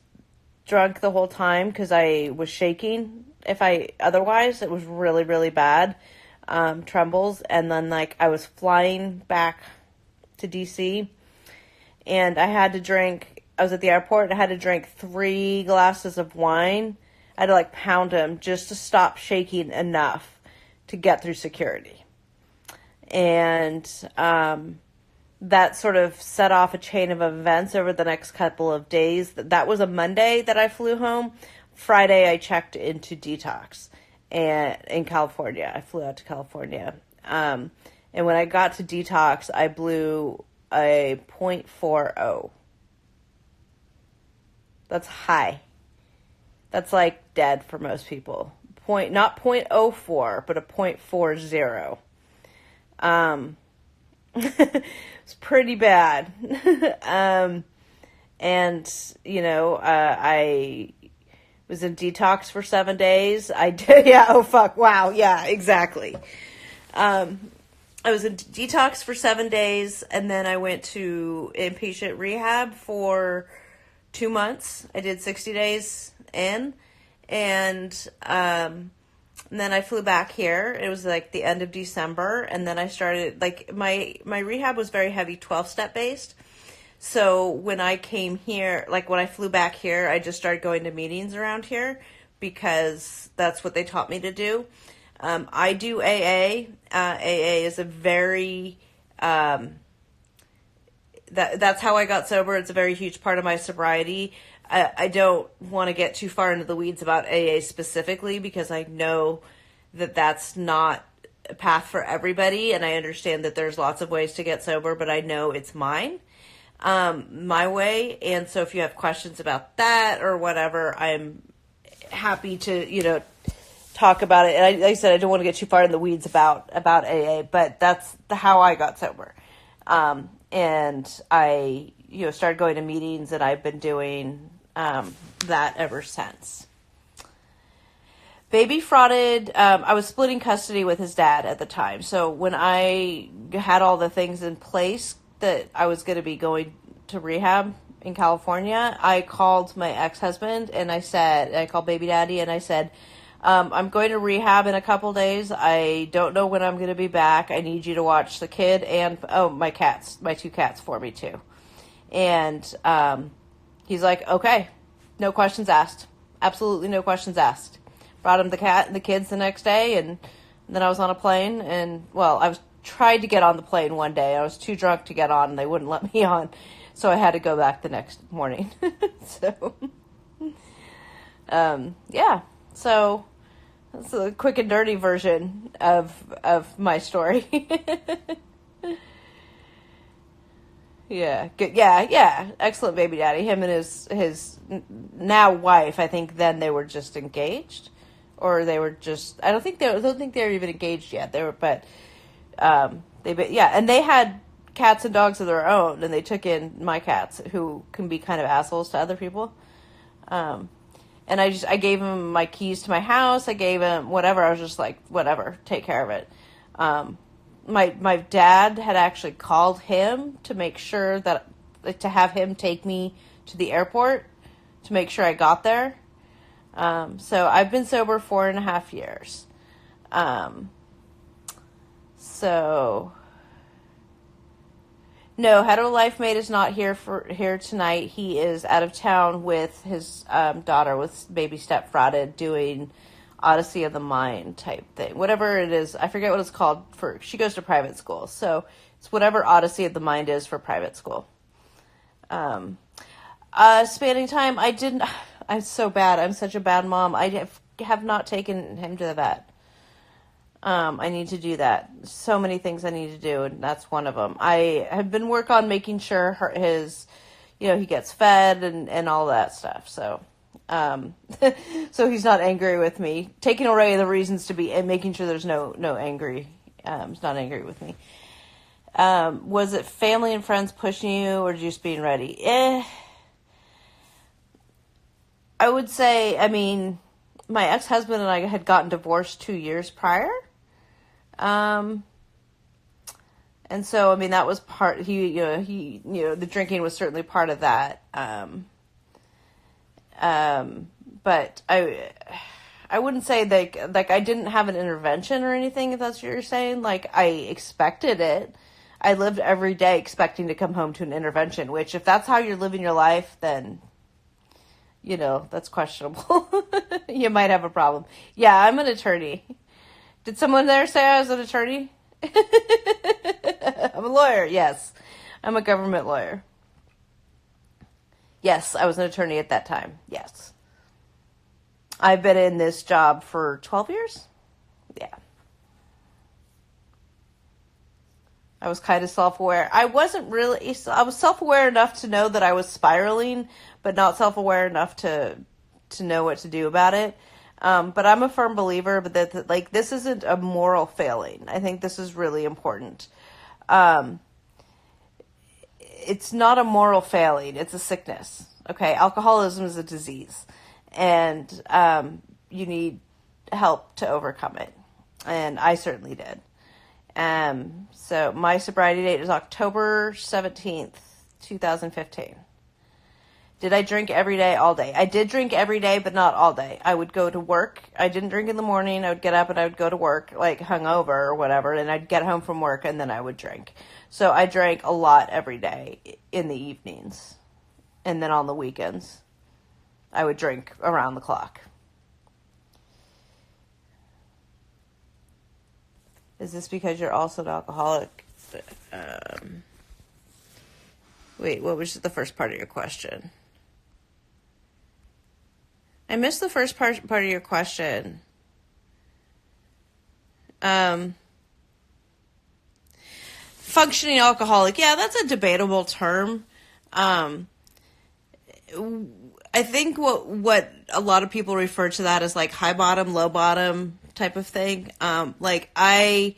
drunk the whole time because I was shaking. Otherwise, it was really, really bad. Trembles. And then, like, I was flying back to DC, and I was at the airport, and I had to drink 3 glasses of wine. I had to, like, pound them just to stop shaking enough to get through security. And that sort of set off a chain of events over the next couple of days. That was a Monday that I flew home. Friday, I checked into detox in California. I flew out to California. And when I got to detox, I blew a 0.40. That's high. That's like dead for most people. Not 0.04, but a 0.40. It's pretty bad. And, I was in detox for 7 days. I did. Yeah. Oh, fuck. Wow. Yeah, exactly. I was in detox for 7 days, and then I went to inpatient rehab for 2 months. I did 60 days in, and then I flew back here. It was like the end of December, and then I started, like, my rehab was very heavy 12-step based. So when I came here, like when I flew back here, I just started going to meetings around here because that's what they taught me to do. I do AA. AA is a very, that's how I got sober. It's a very huge part of my sobriety. I don't want to get too far into the weeds about AA specifically because I know that that's not a path for everybody, and I understand that there's lots of ways to get sober, but I know it's mine. My way. And so if you have questions about that or whatever, I'm happy to, talk about it. And like I said, I don't want to get too far in the weeds about AA, but that's how I got sober. And I, started going to meetings, and I've been doing, that ever since. Baby frauded, I was splitting custody with his dad at the time. So when I had all the things in place that I was going to be going to rehab in California, I called my ex-husband and I called baby daddy and I said, I'm going to rehab in a couple days. I don't know when I'm going to be back. I need you to watch the kid and, my 2 cats for me too. And, he's like, okay, no questions asked. Absolutely no questions asked. Brought him the cat and the kids the next day, and then I was on a plane, and, I tried to get on the plane one day. I was too drunk to get on, and they wouldn't let me on, so I had to go back the next morning. So, yeah. So, that's a quick and dirty version of my story. Yeah, good. Yeah. Excellent baby daddy. Him and his now wife. I think then they were just engaged, or they were just. I don't think they were even engaged yet. They were, but and they had cats and dogs of their own, and they took in my cats, who can be kind of assholes to other people. And I gave him my keys to my house. I gave him whatever. I was just like, whatever, take care of it. My dad had actually called him to make sure to have him take me to the airport to make sure I got there. So I've been sober 4.5 years. No, Hetero Life Mate is not here tonight. He is out of town with his daughter, with baby step frauded, doing Odyssey of the Mind type thing. Whatever it is, I forget what it's called for. She goes to private school, so it's whatever Odyssey of the Mind is for private school. Spanning time, I didn't. I'm so bad. I'm such a bad mom. I have not taken him to the vet. I need to do that. So many things I need to do, and that's one of them. I have been work on making sure he gets fed and all that stuff. So, so he's not angry with me. Taking away the reasons to be and making sure there's no angry. He's not angry with me. Was it family and friends pushing you, or just being ready? I would say, I mean, my ex-husband and I had gotten divorced 2 years prior. And so, I mean, that was part, the drinking was certainly part of that. But I wouldn't say like I didn't have an intervention or anything, if that's what you're saying. Like, I expected it. I lived every day expecting to come home to an intervention, which if that's how you're living your life, then, that's questionable. You might have a problem. Yeah, I'm an attorney. Did someone there say I was an attorney? I'm a lawyer, yes. I'm a government lawyer. Yes, I was an attorney at that time, yes. I've been in this job for 12 years? Yeah. I was kind of self-aware. I was self-aware enough to know that I was spiraling, but not self-aware enough to know what to do about it. But I'm a firm believer that like, this isn't a moral failing. I think this is really important. It's not a moral failing. It's a sickness. Okay. Alcoholism is a disease, and, you need help to overcome it. And I certainly did. So my sobriety date is October 17th, 2015. Did I drink every day, all day? I did drink every day, but not all day. I would go to work. I didn't drink in the morning. I would get up and I would go to work, like hungover or whatever, and I'd get home from work and then I would drink. So I drank a lot every day in the evenings. And then on the weekends, I would drink around the clock. Is this because you're also an alcoholic? Wait, what was the first part of your question? I missed the first part of your question. Functioning alcoholic. Yeah, that's a debatable term. I think what a lot of people refer to that as like high bottom, low bottom type of thing. Like, I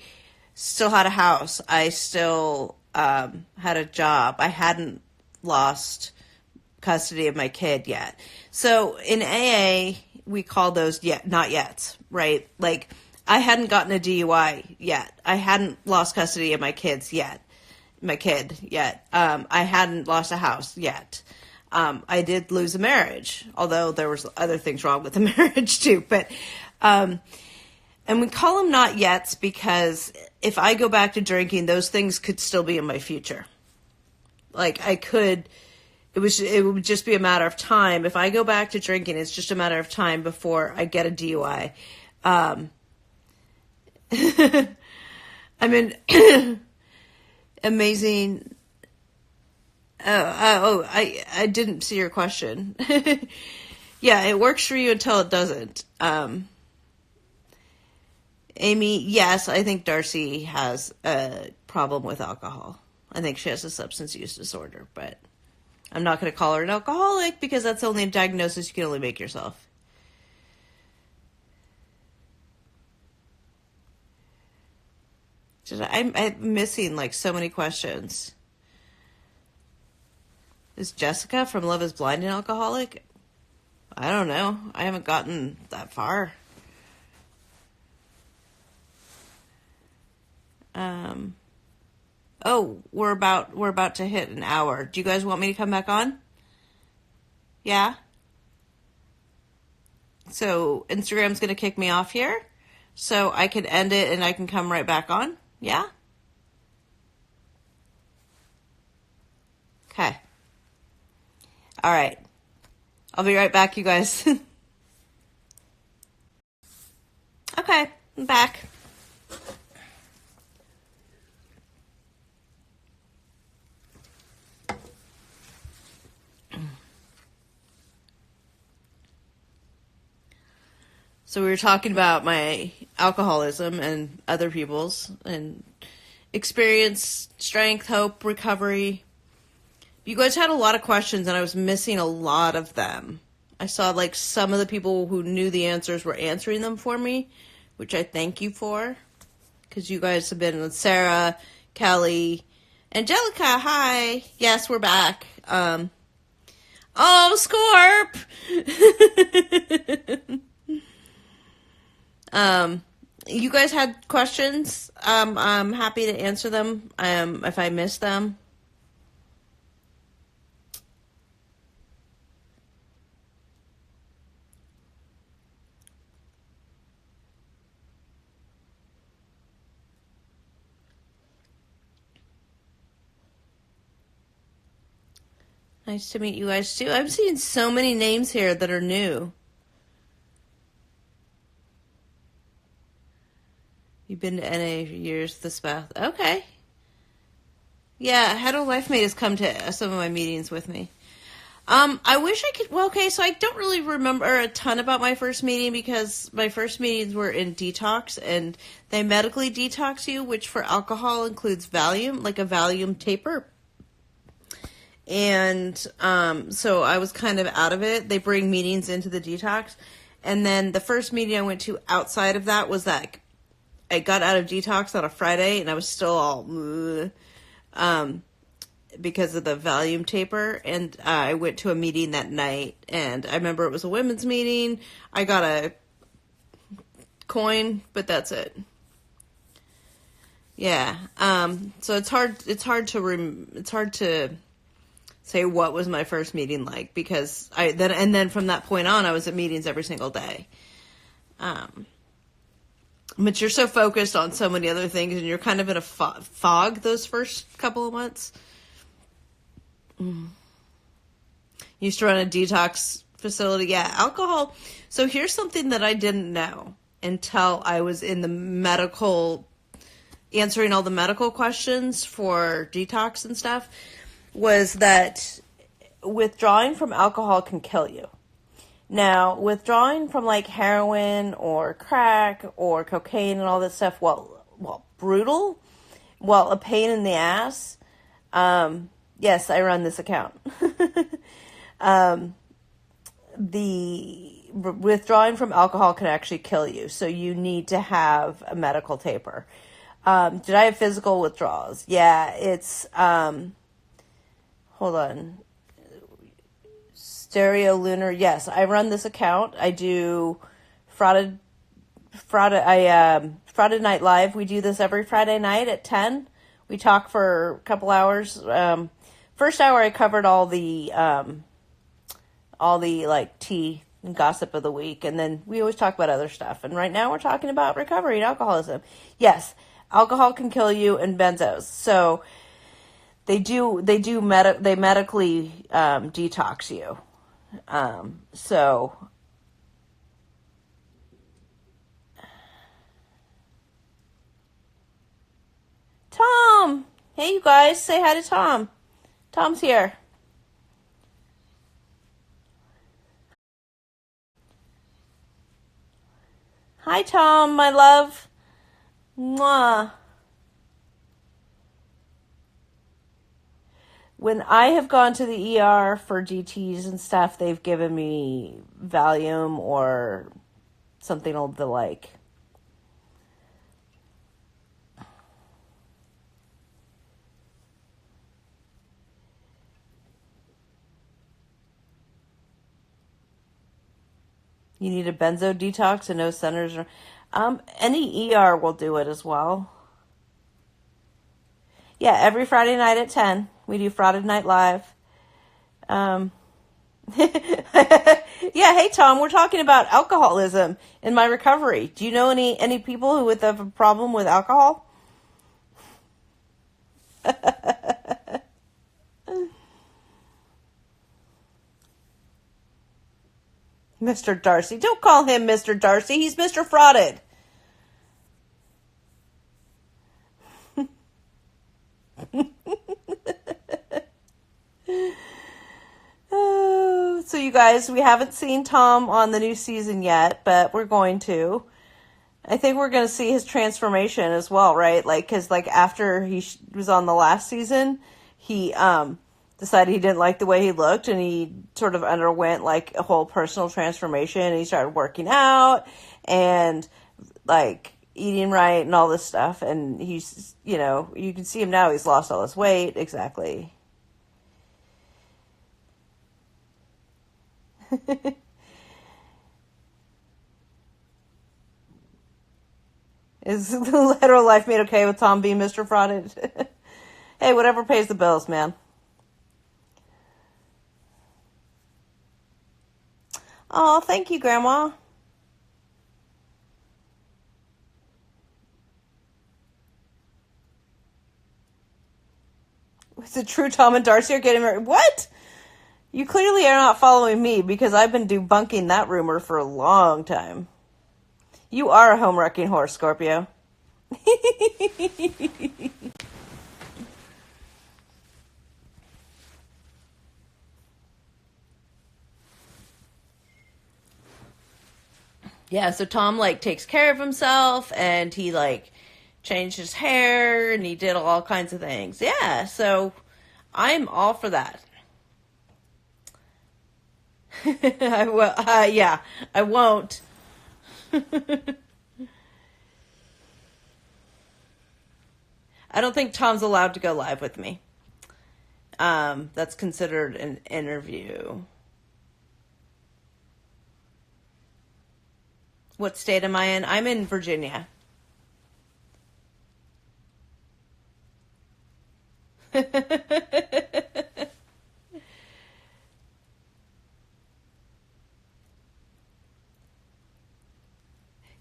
still had a house. I still had a job. I hadn't lost custody of my kid yet. So in AA, we call those not yet, right? Like, I hadn't gotten a DUI yet. I hadn't lost custody of my kid yet. I hadn't lost a house yet. I did lose a marriage, although there was other things wrong with the marriage too. But, and we call them not yets because if I go back to drinking, those things could still be in my future. Like, it would just be a matter of time. If I go back to drinking, it's just a matter of time before I get a DUI. I mean, amazing. I didn't see your question. Yeah, it works for you until it doesn't. Amy, yes, I think Darcy has a problem with alcohol. I think she has a substance use disorder, but I'm not going to call her an alcoholic because that's only a diagnosis you can only make yourself. I'm missing like so many questions. Is Jessica from Love is Blind an alcoholic? I don't know. I haven't gotten that far. Oh, we're about to hit an hour. Do you guys want me to come back on? Yeah? So Instagram's going to kick me off here. So I can end it and I can come right back on. Yeah? Okay. All right. I'll be right back, you guys. Okay, I'm back. So we were talking about my alcoholism and other people's and experience, strength, hope, recovery. You guys had a lot of questions and I was missing a lot of them. I saw like some of the people who knew the answers were answering them for me, which I thank you for. Because you guys have been with Sarah, Kelly, Angelica, hi. Yes, we're back. Oh, Scorp! You guys had questions. I'm happy to answer them. If I missed them. Nice to meet you guys too. I'm seeing so many names here that are new. You've been to NA for years, the spouse. Okay. Yeah, Hetero Life Mate has come to some of my meetings with me. I wish I could, well, okay, so I don't really remember a ton about my first meeting because my first meetings were in detox and they medically detox you, which for alcohol includes Valium, like a Valium taper. And so I was kind of out of it. They bring meetings into the detox. And then the first meeting I went to outside of that was that I got out of detox on a Friday and I was still all because of the Valium taper. And I went to a meeting that night. And I remember it was a women's meeting. I got a coin, but that's it. Yeah. So it's hard to say what was my first meeting like because then from that point on I was at meetings every single day. But you're so focused on so many other things and you're kind of in a fog those first couple of months. Used to run a detox facility. Yeah, alcohol. So here's something that I didn't know until I was in the medical, answering all the medical questions for detox and stuff, was that withdrawing from alcohol can kill you. Now, withdrawing from like heroin or crack or cocaine and all that stuff, while brutal, while a pain in the ass, yes, I run this account. The withdrawing from alcohol can actually kill you, so you need to have a medical taper. Did I have physical withdrawals? Yeah, it's, hold on. Stereo Lunar. Yes, I run this account. I do Friday Night Live. We do this every Friday night at 10. We talk for a couple hours. First hour I covered all the like tea and gossip of the week, and then we always talk about other stuff. And right now we're talking about recovery and alcoholism. Yes, alcohol can kill you and benzos. So they medically detox you. So Tom, hey you guys, say hi to Tom. Tom's here. Hi Tom, my love. Mwah. When I have gone to the ER for DTs and stuff, they've given me Valium or something of the like. You need a benzo detox and no centers. Any ER will do it as well. Yeah, every Friday night at 10. We do Friday Night Live. Yeah, hey Tom, we're talking about alcoholism in my recovery. Do you know any people who would have a problem with alcohol? Mr. Darcy. Don't call him Mr. Darcy. He's Mr. Frauded. So you guys, we haven't seen Tom on the new season yet, but we're going to. I think we're going to see his transformation as well, right? Like, because like after he was on the last season, he decided he didn't like the way he looked, and he sort of underwent like a whole personal transformation. And he started working out and like eating right and all this stuff. And he's, you know, you can see him now. He's lost all his weight. Exactly. Is the hetero life made okay with Tom being Mr. Frauded? Hey, whatever pays the bills, man. Oh, thank you, Grandma. Is it true Tom and Darcy are getting married? What? You clearly are not following me because I've been debunking that rumor for a long time. You are a home-wrecking horse, Scorpio. Yeah, so Tom like takes care of himself and he like changed his hair and he did all kinds of things. Yeah, so I'm all for that. I will. Yeah, I won't. I don't think Tom's allowed to go live with me. That's considered an interview. What state am I in? I'm in Virginia.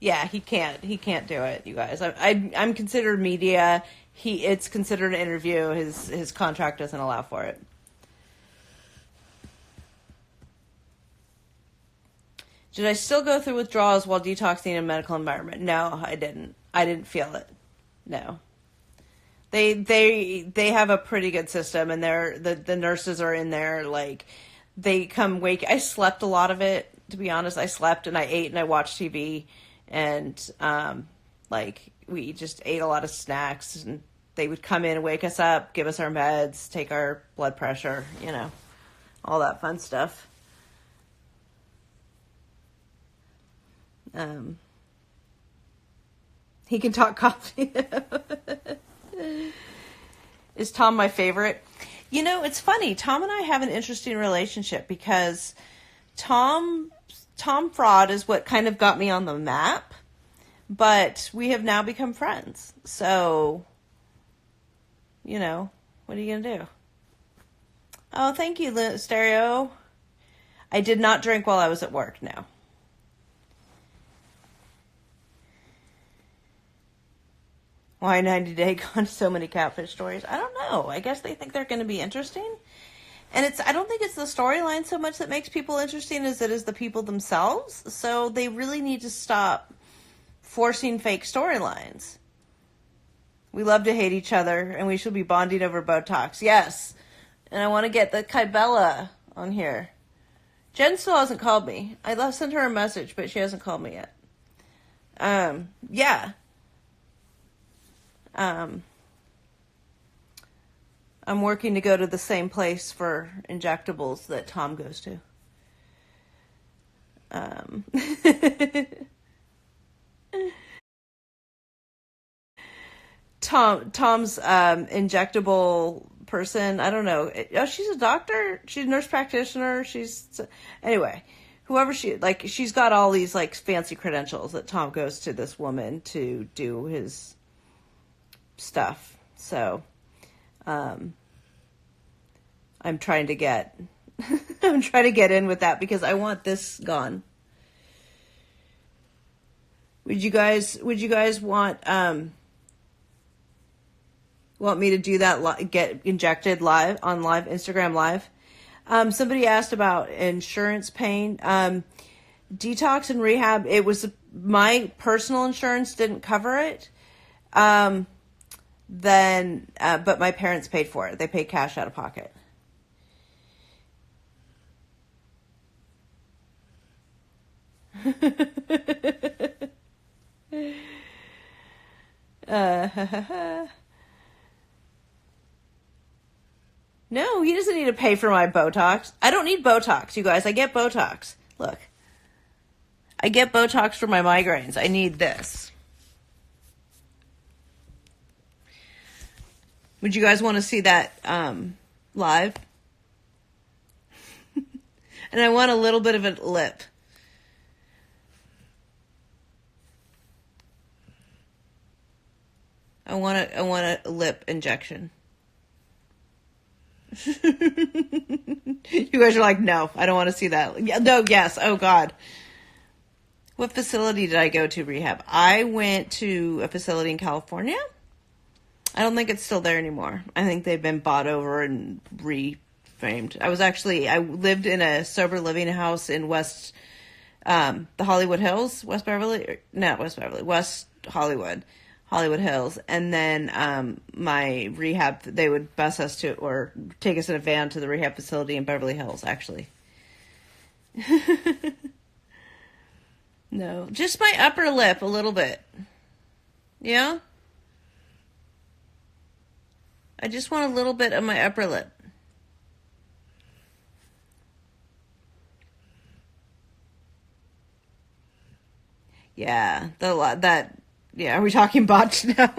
Yeah, he can't. He can't do it, you guys. I'm considered media. It's considered an interview. His contract doesn't allow for it. Did I still go through withdrawals while detoxing in a medical environment? No, I didn't. I didn't feel it. No. They have a pretty good system, and the nurses are in there like they come wake. I slept a lot of it, to be honest. I slept and I ate and I watched TV, and like we just ate a lot of snacks, and they would come in and wake us up, give us our meds, take our blood pressure, you know, all that fun stuff. Um, he can talk coffee. Is Tom my favorite? You know, it's funny. Tom and I have an interesting relationship because Tom Fraud is what kind of got me on the map, but we have now become friends. So, you know, what are you gonna do? Oh, thank you, Stereo. I did not drink while I was at work. No. Why 90 Day Gone? So many catfish stories. I don't know. I guess they think they're going to be interesting. And I don't think it's the storyline so much that makes people interesting as it is the people themselves. So they really need to stop forcing fake storylines. We love to hate each other and we should be bonding over Botox. Yes. And I want to get the Kybella on here. Jen still hasn't called me. I sent her a message, but she hasn't called me yet. Yeah. I'm working to go to the same place for injectables that Tom goes to. Tom's injectable person. I don't know. Oh, she's a doctor. She's a nurse practitioner. Anyway, whoever she's got all these like fancy credentials that Tom goes to this woman to do his stuff. So, I'm trying to get I'm trying to get in with that because I want this gone. Would you guys want me to do that, get injected live on live Instagram live? Somebody asked about insurance paying. Detox and rehab, my personal insurance didn't cover it. But my parents paid for it. They paid cash out of pocket. uh, no, he doesn't need to pay for my Botox. I don't need Botox, you guys. I get Botox. Look. I get Botox for my migraines. I need this. Would you guys want to see that live? And I want a little bit of a lip. I want a lip injection. You guys are like, no, I don't want to see that. No, yes, oh God. What facility did I go to rehab? I went to a facility in California. I don't think it's still there anymore. I think they've been bought over and reframed. I lived in a sober living house in West Hollywood Hills, West Hollywood Hills. And then my rehab, they would bus us to, or take us in a van to the rehab facility in Beverly Hills, actually. No, just my upper lip a little bit. Yeah? I just want a little bit of my upper lip. Yeah, yeah, are we talking botch now?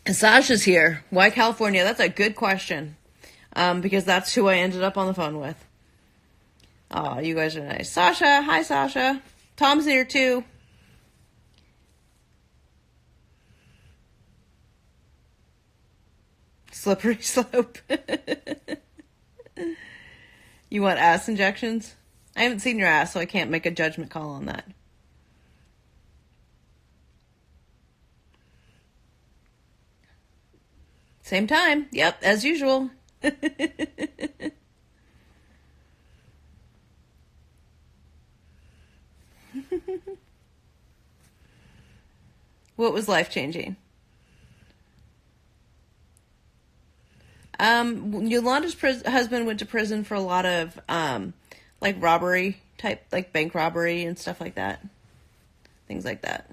And Sasha's here. Why California? That's a good question. Because that's who I ended up on the phone with. Oh, you guys are nice. Sasha, hi Sasha. Tom's here too. Slippery slope. You want ass injections? I haven't seen your ass, so I can't make a judgment call on that. Same time. Yep, as usual. What was life-changing? Yolanda's husband went to prison for a lot of, like robbery type, like bank robbery and stuff like that. Things like that.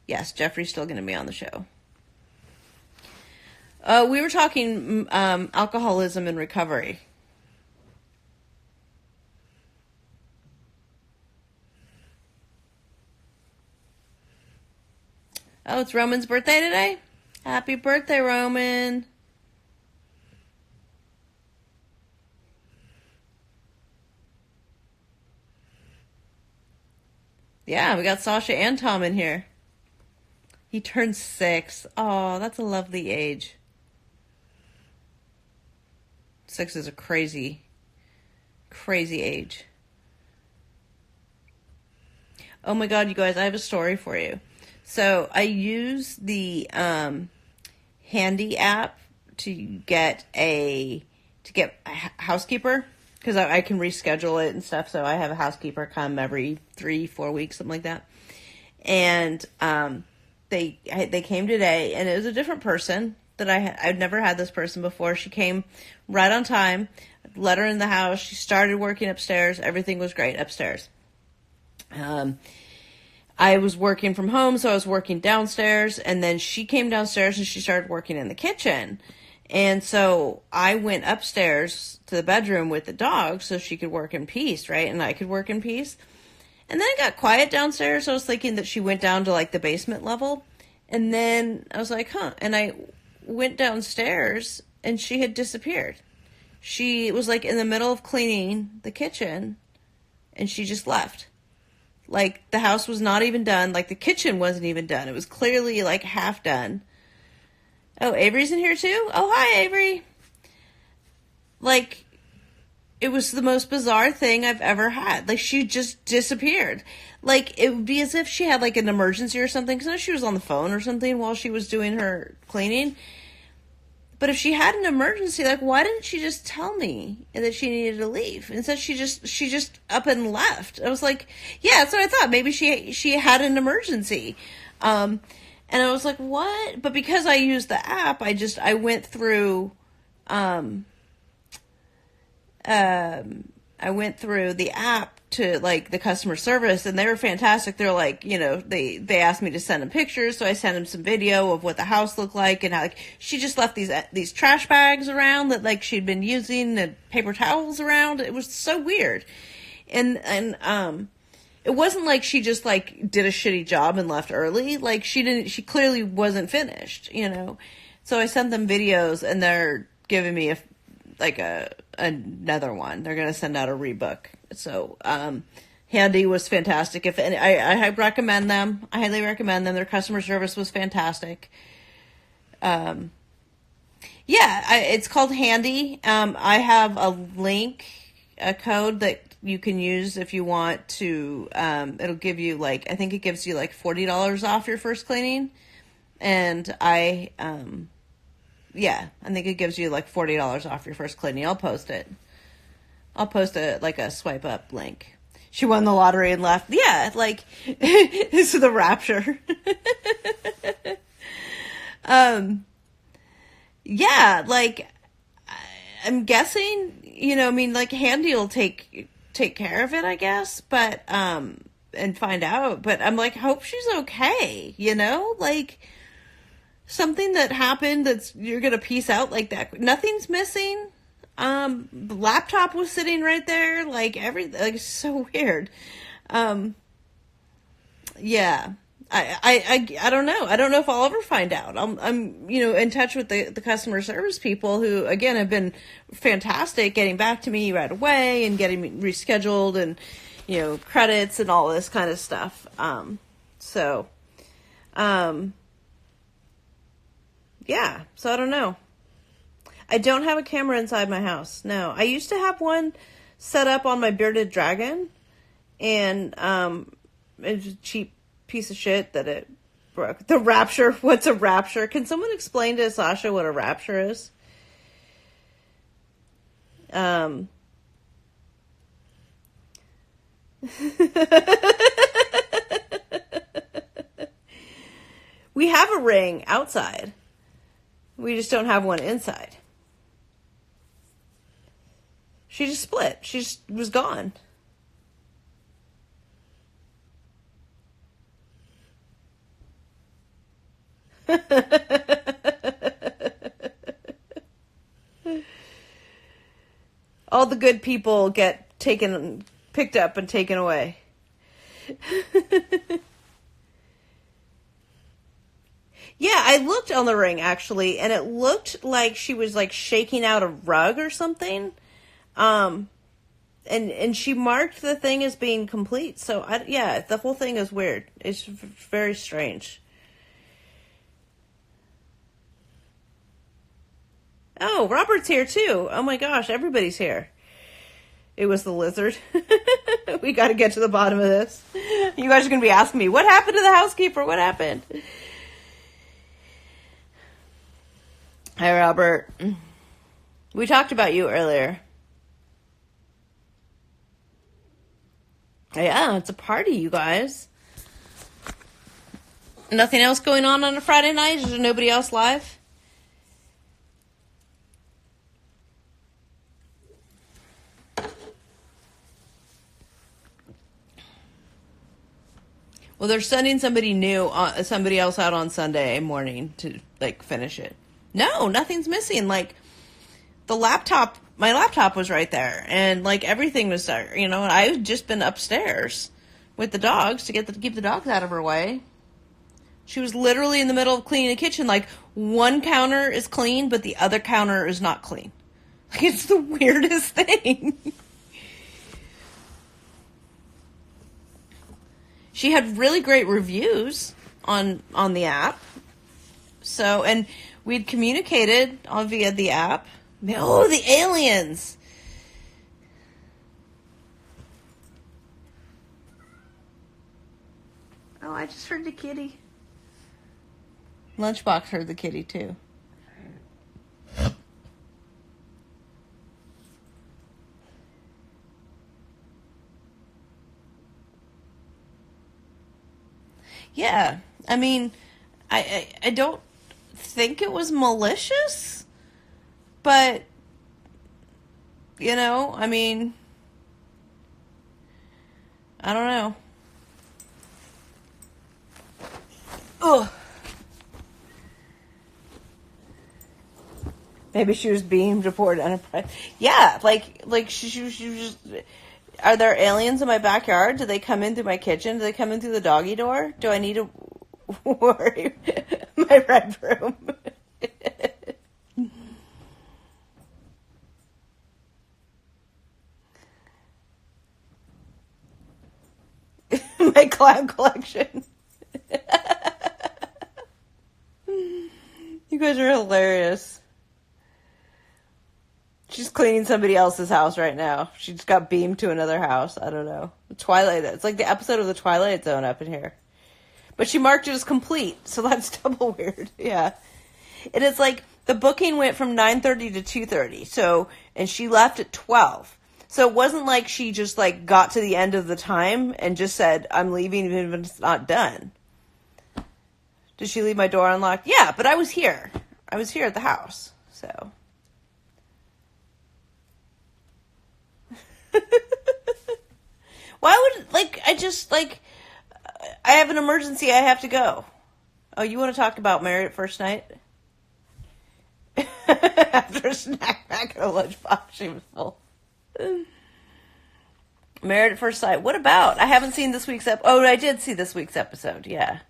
Yes, Jeffrey's still going to be on the show. We were talking, alcoholism and recovery. Oh, it's Roman's birthday today? Happy birthday, Roman. Yeah, we got Sasha and Tom in here. He turned 6. Oh, that's a lovely age. 6 is a crazy, crazy age. Oh my God, you guys, I have a story for you. So I use the Handy app to get a housekeeper, because I can reschedule it and stuff. So I have a housekeeper come every 3-4 weeks, something like that. And they came today, and it was a different person that I'd never had this person before. She came right on time, let her in the house. She started working upstairs. Everything was great upstairs. I was working from home, so I was working downstairs, and then she came downstairs and she started working in the kitchen. And so I went upstairs to the bedroom with the dog so she could work in peace, right? And I could work in peace. And then it got quiet downstairs. So I was thinking that she went down to like the basement level. And then I was like, huh. And I went downstairs and she had disappeared. She was like in the middle of cleaning the kitchen and she just left. Like the house was not even done. Like the kitchen wasn't even done. It was clearly like half done. Oh, Avery's in here too? Oh, hi, Avery. Like, it was the most bizarre thing I've ever had. Like, she just disappeared. Like, it would be as if she had, like, an emergency or something. Because she was on the phone or something while she was doing her cleaning. But if she had an emergency, like, why didn't she just tell me that she needed to leave? Instead, she just up and left. I was like, yeah, that's what I thought. Maybe she had an emergency. And I was like, what? But because I used the app, I went through, I went through the app to like the customer service, and they were fantastic. They're like, they asked me to send them pictures, so I sent them some video of what the house looked like, and how like she just left these trash bags around that like she'd been using, and paper towels around. It was so weird, and it wasn't like she just like did a shitty job and left early. Like she clearly wasn't finished, So I sent them videos, and they're giving me another one. They're gonna send out a rebook. So Handy was fantastic. I recommend them. I highly recommend them. Their customer service was fantastic. It's called Handy. I have a link, a code that you can use if you want to. It'll give you I think it gives you like $40 off your first cleaning, and I think it gives you like $40 off your first cleaning. I'll post it. I'll post a swipe up link. She won the lottery and left. Yeah, this is the rapture. I'm guessing, Handy will take care of it, I guess, but and find out. But I'm hope she's okay, something that happened you're gonna piece out like that. Nothing's missing. The laptop was sitting right there, everything, so weird. Yeah. I don't know. I don't know if I'll ever find out. I'm in touch with the customer service people who, again, have been fantastic, getting back to me right away and getting me rescheduled and, credits and all this kind of stuff. Yeah, so I don't know. I don't have a camera inside my house. No, I used to have one set up on my bearded dragon, and it was a cheap piece of shit that it broke. The rapture. What's a rapture? Can someone explain to Sasha what a rapture is? We have a ring outside. We just don't have one inside. She just split. She just was gone. All the good people get picked up and taken away. Yeah, I looked on the ring actually, and it looked like she was shaking out a rug or something. And she marked the thing as being complete. So the whole thing is weird. It's very strange. Oh, Robert's here too. Oh my gosh, everybody's here. It was the lizard. We got to get to the bottom of this. You guys are going to be asking me, what happened to the housekeeper? What happened? Hi, Robert. We talked about you earlier. Yeah, it's a party, you guys. Nothing else going on a Friday night? Is there nobody else live? Well, they're sending somebody else out on Sunday morning to finish it. No, nothing's missing. The laptop, my laptop was right there, and everything was there. I've just been upstairs with the dogs to keep the dogs out of her way. She was literally in the middle of cleaning the kitchen. One counter is clean, but the other counter is not clean. It's the weirdest thing. She had really great reviews on the app. So, and we'd communicated via the app. Oh, the aliens. Oh, I just heard the kitty. Lunchbox heard the kitty too. Yeah, I mean, I don't think it was malicious, but You know, I mean, I don't know. Ugh. Maybe she was beamed aboard Enterprise. Yeah, like she was just. Are there aliens in my backyard? Do they come in through my kitchen? Do they come in through the doggy door? Do I need to worry my red room? My clown collection. You guys are hilarious. She's cleaning somebody else's house right now. She just got beamed to another house. I don't know. Twilight. It's like the episode of the Twilight Zone up in here. But she marked it as complete, so that's double weird. Yeah. And it's like the booking went from 9:30 to 2:30. So, and she left at 12. So it wasn't like she just like got to the end of the time and just said, I'm leaving even if it's not done. Did she leave my door unlocked? Yeah, but I was here. I was here at the house. So. Why would, like, I have an emergency, I have to go. Oh, you want to talk about Married at First Night? After a snack pack and a lunchbox, she was full. Married at First Sight. What about? I haven't seen this week's episode. Oh, I did see this week's episode, yeah.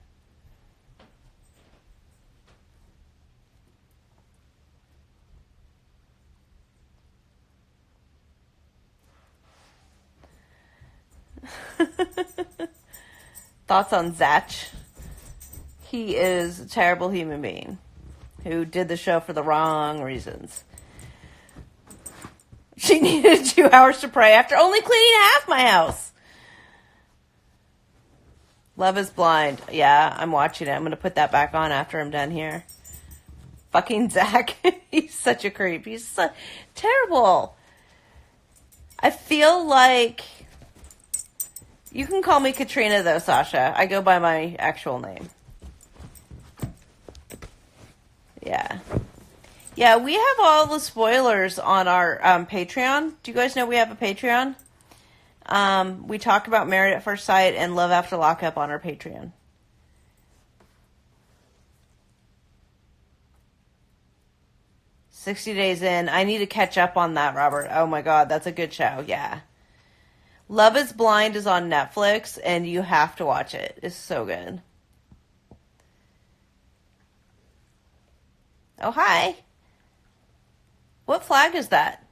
Thoughts on Zach? He is a terrible human being who did the show for the wrong reasons. She needed 2 hours to pray after only cleaning half my house. Love is Blind. Yeah, I'm watching it. I'm going to put that back on after I'm done here. Fucking Zach. He's such a creep. He's so terrible. I feel like... You can call me Katrina, though, Sasha. I go by my actual name. Yeah. Yeah, we have all the spoilers on our Patreon. Do you guys know we have a Patreon? We talk about Married at First Sight and Love After Lockup on our Patreon. "60 Days In." I need to catch up on that, Robert. Oh my God, that's a good show. Yeah. Love is Blind is on Netflix, and you have to watch it. It's so good. Oh, hi. What flag is that?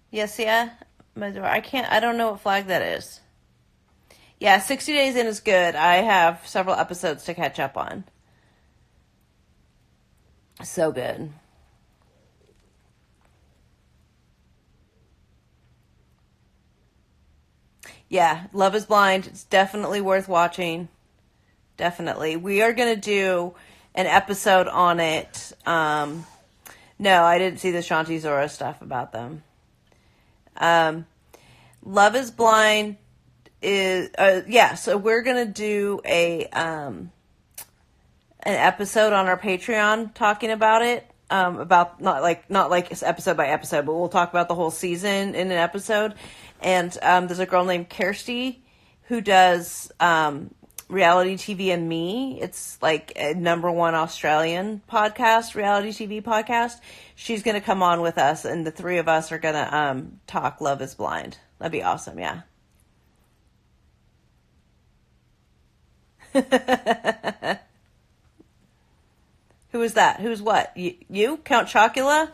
Yes, yeah. I don't know what flag that is. Yeah, 60 Days In is good. I have several episodes to catch up on. So good. Yeah, Love is Blind. It's definitely worth watching. Definitely. We are going to do an episode on it. No, I didn't see the Shanti Zora stuff about them. Love is Blind is, yeah, so we're going to do an episode on our Patreon talking about it. About not like episode by episode, but we'll talk about the whole season in an episode. And there's a girl named Kirsty who does reality TV and me. It's like a #1 Australian podcast, reality TV podcast. She's going to come on with us, and the three of us are going to talk Love is Blind. That'd be awesome, yeah. Who is that? Who's what? You? Count Chocula?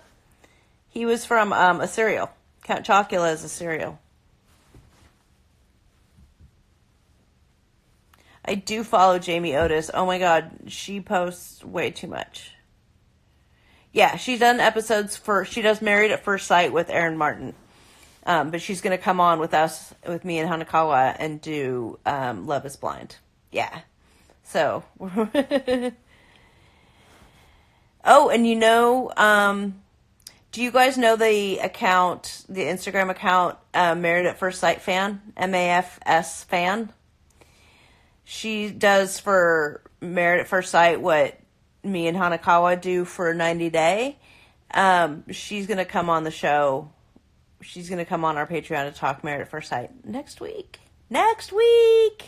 He was from a cereal. Count Chocula is a cereal. I do follow Jamie Otis. Oh my God, she posts way too much. Yeah, she's done episodes she does Married at First Sight with Aaron Martin. But she's going to come on with us, with me and Hanakawa, and do Love is Blind. Yeah. So. Oh, and do you guys know the Instagram account, Married at First Sight fan? MAFS fan? She does for Married at First Sight what me and Hanakawa do for 90 Day. She's going to come on the show. She's going to come on our Patreon to talk Married at First Sight next week. Next week!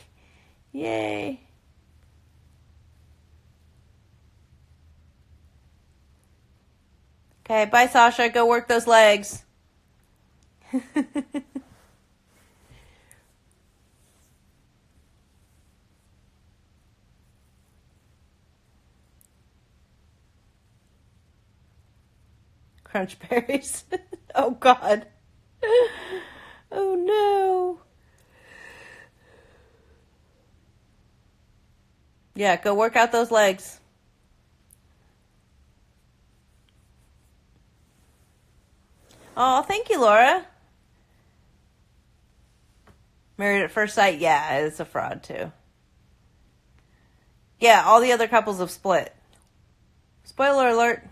Yay. Okay, bye, Sasha. Go work those legs. Crunch berries. Oh, God. Oh, no. Yeah, go work out those legs. Oh, thank you, Laura. Married at First Sight, yeah, it's a fraud, too. Yeah, all the other couples have split. Spoiler alert.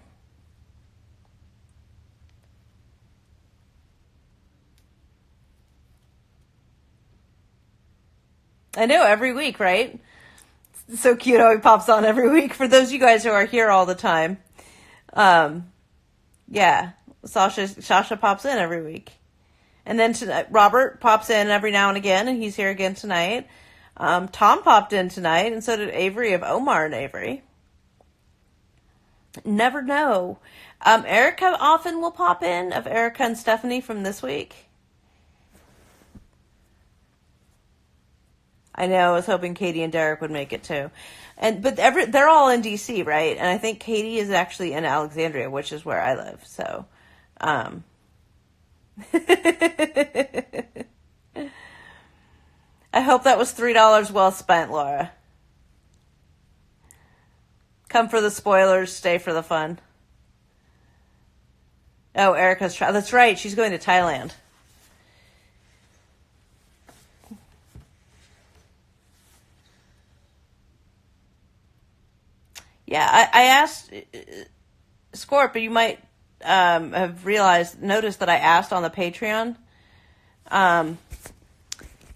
I know, every week, right? It's so cute how he pops on every week. For those of you guys who are here all the time. Yeah, Sasha pops in every week. And then tonight, Robert pops in every now and again, and he's here again tonight. Tom popped in tonight, and so did Avery of Omar and Avery. Never know. Erica often will pop in, of Erica and Stephanie from this week. I know, I was hoping Katie and Derek would make it too. But they're all in DC, right? And I think Katie is actually in Alexandria, which is where I live. So, I hope that was $3 well spent, Laura. Come for the spoilers, stay for the fun. Oh, Erica's that's right, she's going to Thailand. Yeah, I asked Scorp, but you might have noticed that I asked on the Patreon.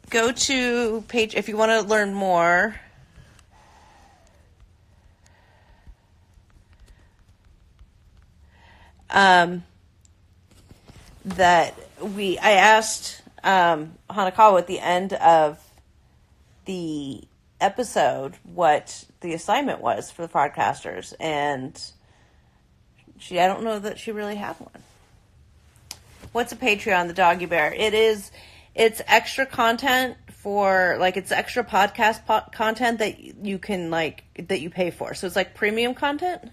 Go to page if you want to learn more. I asked Hanakawa at the end of the episode what the assignment was for the podcasters, and I don't know that she really had one. What's a Patreon? The Doggy Bear. It's extra content for, like, it's extra podcast content that you can, like, that you pay for. So it's like premium content.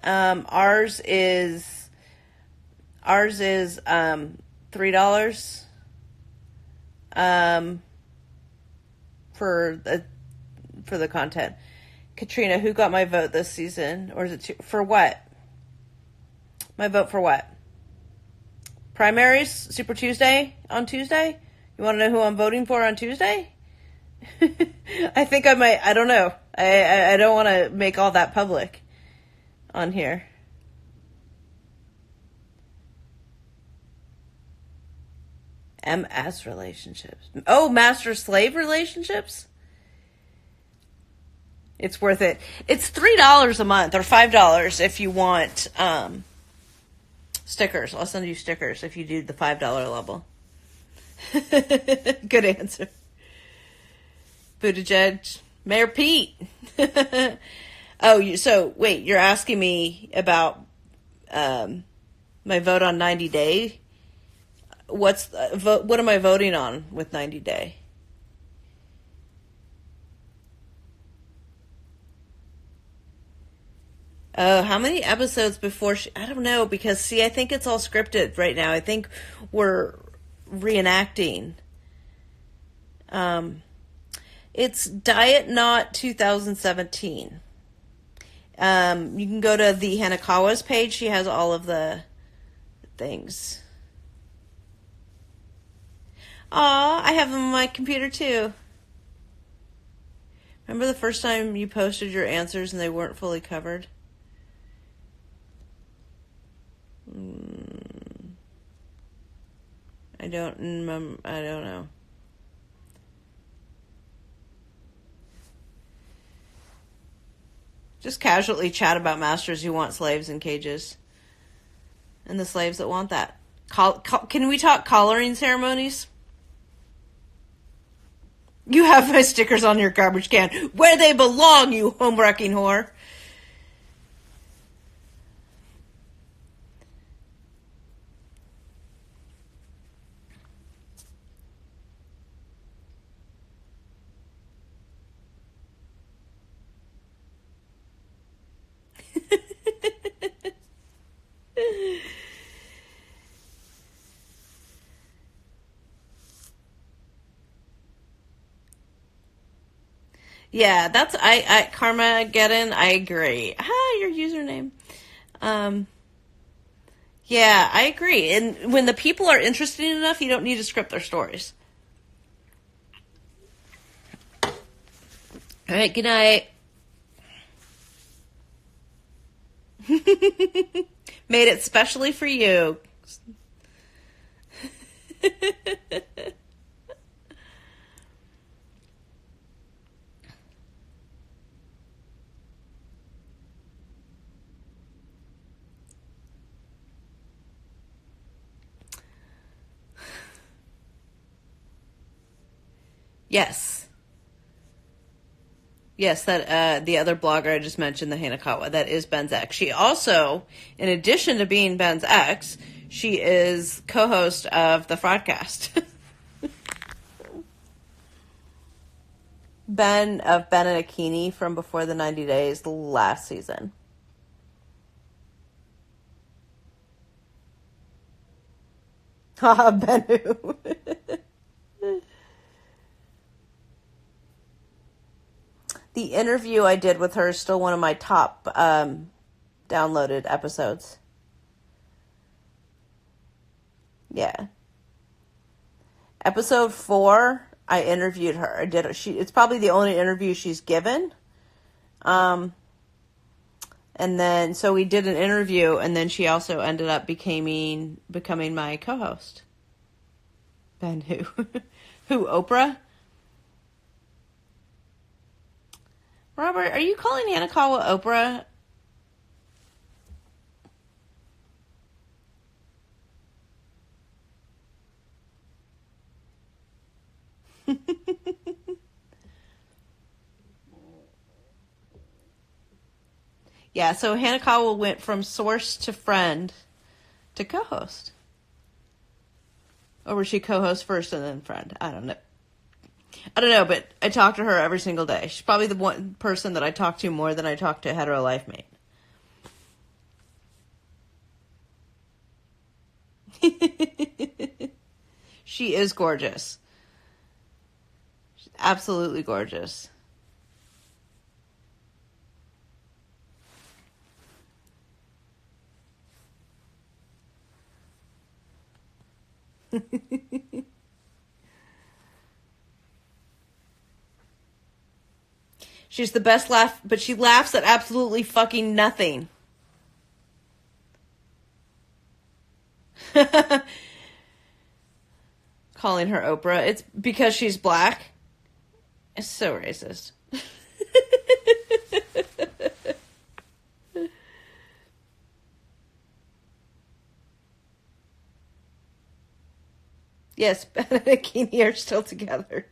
Ours is $3 for the content. Katrina, who got my vote this season? Or is it for what? My vote for what? Primaries, Super Tuesday on Tuesday? You want to know who I'm voting for on Tuesday? I think I might. I don't know. I don't want to make all that public on here. MS relationships. Oh, master-slave relationships? It's worth it. It's $3 a month or $5 if you want stickers. I'll send you stickers if you do the $5 level. Good answer. Buttigieg. Mayor Pete. Oh, so wait, you're asking me about my vote on 90 Day? What am I voting on with 90 Day? Oh, how many episodes before I don't know, because see, I think it's all scripted right now. I think we're reenacting. It's Diet Not 2017. You can go to the Hanakawa's page. She has all of the things. Aw, I have them on my computer too. Remember the first time you posted your answers and they weren't fully covered? I don't remember. I don't know. Just casually chat about masters who want slaves in cages. And the slaves that want that. Can we talk collaring ceremonies? You have my stickers on your garbage can. Where they belong, you home-wrecking whore. Yeah, that's I Carmageddon, I agree. Your username. Yeah, I agree. And when the people are interesting enough, you don't need to script their stories. All right, good night. Made it specially for you. Yes. Yes, that the other blogger I just mentioned, the Hanakawa, that is Ben's ex. She also, in addition to being Ben's ex, she is co-host of the Fraudcast. Ben and Akini from Before the 90 Days last season. Haha, Bennu. The interview I did with her is still one of my top downloaded episodes. Yeah. Episode 4, I interviewed her. It's probably the only interview she's given. And then, so we did an interview, and then she also ended up becoming my co-host. Ben who? Who, Oprah? Robert, are you calling Hanakawa Oprah? Yeah, so Hanakawa went from source to friend to co-host. Or was she co-host first and then friend? I don't know. But I talk to her every single day. She's probably the one person that I talk to more than I talk to Hetero Life Mate. She is gorgeous. She's absolutely gorgeous. She's the best laugh, but she laughs at absolutely fucking nothing. Calling her Oprah. It's because she's black. It's so racist. Yes, Ben and Akini are still together.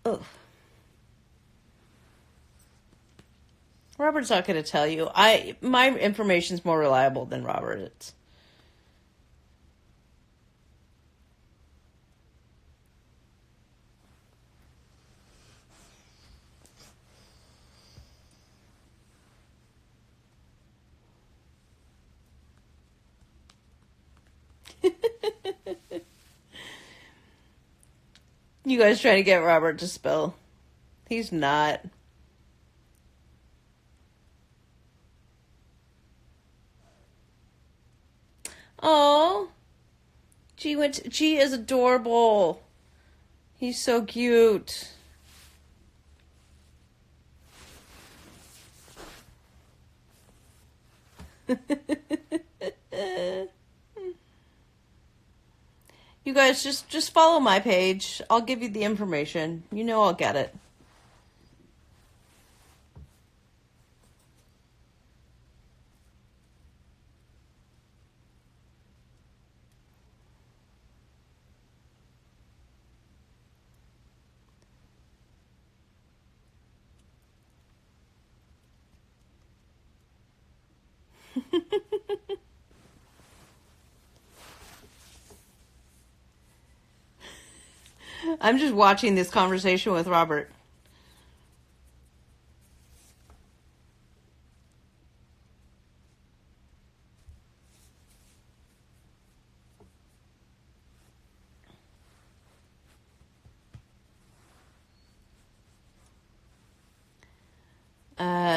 Oh. Robert's not going to tell you. My information's more reliable than Robert's. You guys trying to get Robert to spill. He's not. Oh, G is adorable. He's so cute. You guys just follow my page. I'll give you the information. You know I'll get it. I'm just watching this conversation with Robert.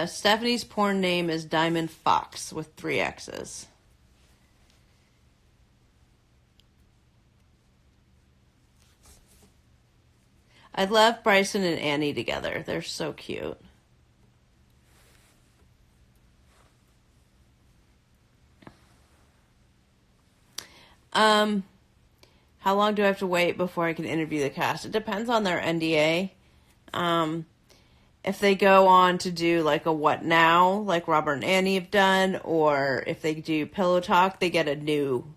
Stephanie's porn name is Diamond Fox with 3 X's. I love Bryson and Annie together. They're so cute. How long do I have to wait before I can interview the cast? It depends on their NDA. If they go on to do like a What Now, like Robert and Annie have done, or if they do Pillow Talk, they get a new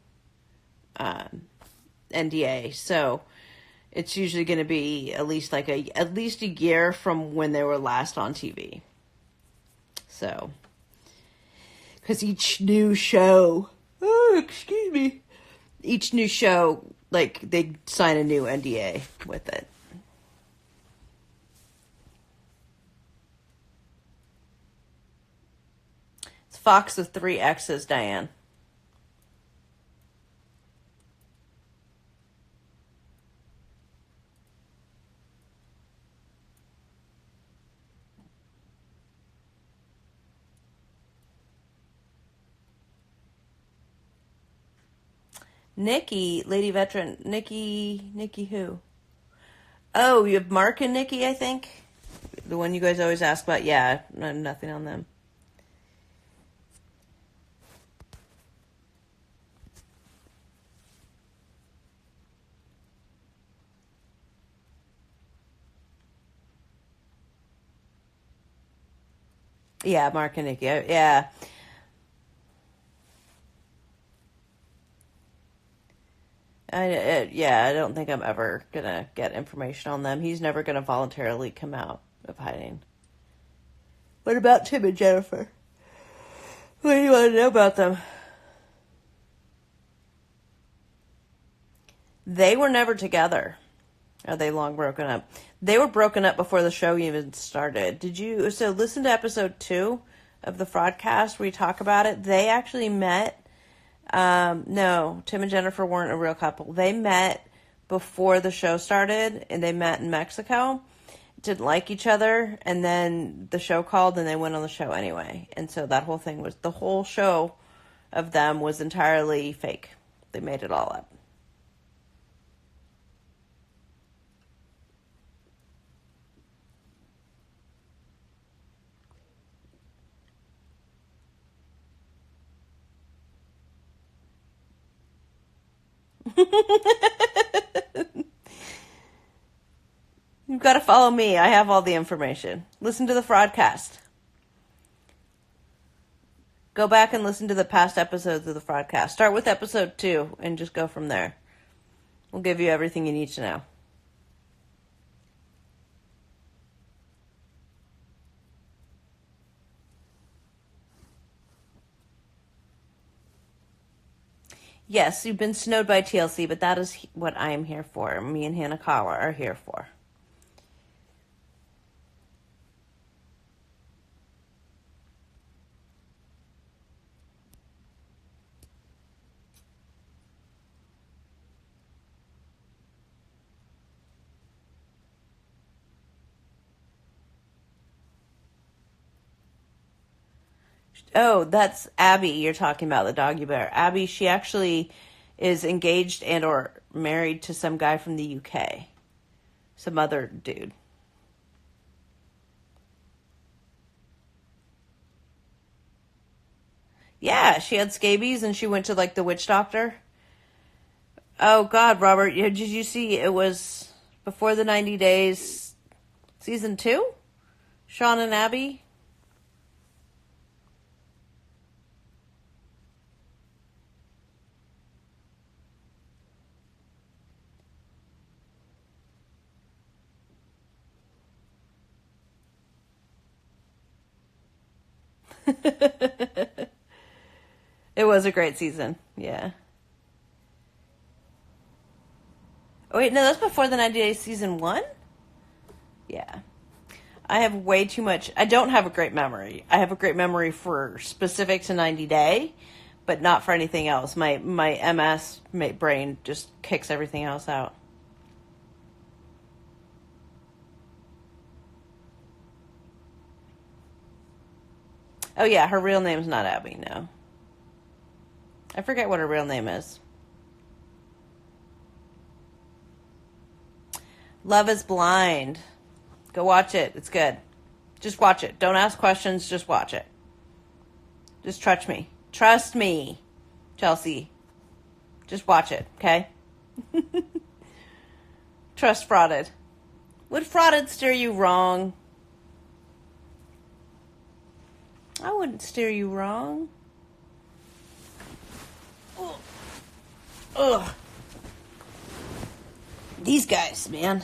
NDA. So it's usually going to be at least a year from when they were last on TV. So, because each new show, each new show, like they sign a new NDA with it. It's Fox with 3 X's, Diane. Nikki, Lady Veteran, Nikki who? Oh, you have Mark and Nikki, I think? The one you guys always ask about? Yeah, nothing on them. Yeah, Mark and Nikki, yeah. I don't think I'm ever gonna get information on them. He's never gonna voluntarily come out of hiding. What about Tim and Jennifer? What do you want to know about them? They were never together. Are they long broken up? They were broken up before the show even started. So listen to episode 2 of the Fraudcast where we talk about it. They actually met. No, Tim and Jennifer weren't a real couple. They met before the show started, and they met in Mexico. Didn't like each other, and then the show called, and they went on the show anyway. And so that whole thing the whole show of them was entirely fake. They made it all up. You've got to follow me. I have all the information. Listen to the Fraudcast. Go back and listen to the past episodes of the Fraudcast. Start with episode 2 and just go from there. We'll give you everything you need to know. Yes, you've been snowed by TLC, but that is what I am here for. Me and Hanakawa are here for. Oh, that's Abby you're talking about, the doggy bear. Abby, she actually is engaged and or married to some guy from the UK. Some other dude. Yeah, she had scabies and she went to like the witch doctor. Oh God, Robert, did you see it was before the 90 days, season 2? Sean and Abby? It was a great season. Yeah. Oh wait, no, that's before the 90 Days season 1? Yeah. I have way too much. I don't have a great memory. I have a great memory for specific to 90 Day, but not for anything else. My MS brain just kicks everything else out. Oh yeah, her real name's not Abby, no. I forget what her real name is. Love is Blind. Go watch it. It's good. Just watch it. Don't ask questions, just watch it. Just trust me. Trust me, Chelsea. Just watch it, okay? Trust frauded. Would frauded steer you wrong? I wouldn't steer you wrong. Ugh. Ugh. These guys, man.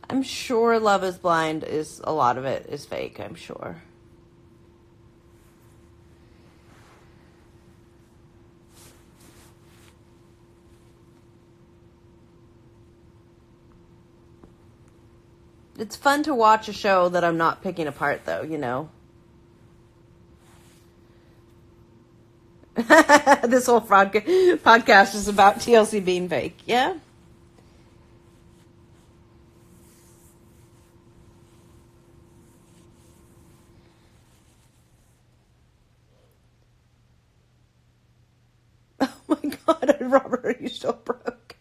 I'm sure Love is Blind is a lot of it is fake, I'm sure. It's fun to watch a show that I'm not picking apart, though, you know? This whole podcast is about TLC being fake, yeah? Oh my God, Robert, are you so broke?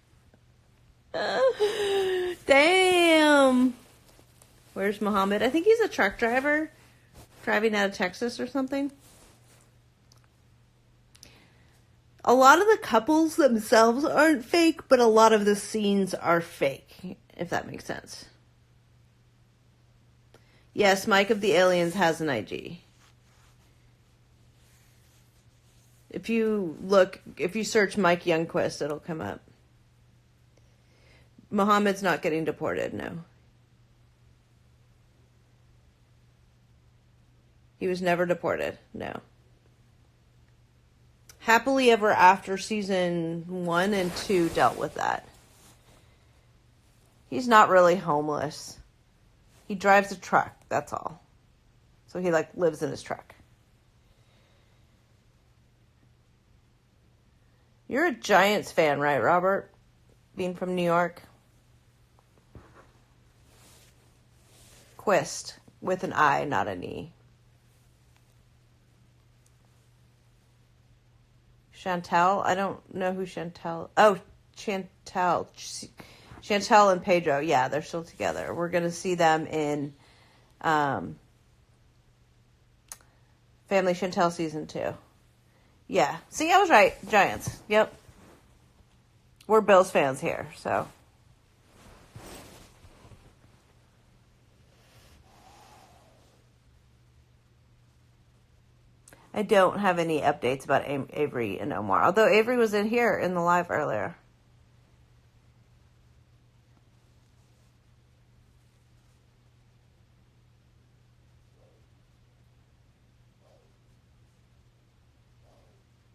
Damn. Where's Muhammad? I think he's a truck driver driving out of Texas or something. A lot of the couples themselves aren't fake, but a lot of the scenes are fake, if that makes sense. Yes, Mike of the Aliens has an IG. If you search Mike Youngquist, it'll come up. Muhammad's not getting deported, no. He was never deported, no. Happily Ever After season 1 and 2 dealt with that. He's not really homeless. He drives a truck, that's all. So he lives in his truck. You're a Giants fan, right, Robert? Being from New York. Quist, with an I, not an E. Chantel? I don't know who Chantel... Oh, Chantel. Chantel and Pedro. Yeah, they're still together. We're going to see them in Family Chantel season 2. Yeah. See, I was right. Giants. Yep. We're Bills fans here, so... I don't have any updates about Avery and Omar. Although Avery was in here in the live earlier.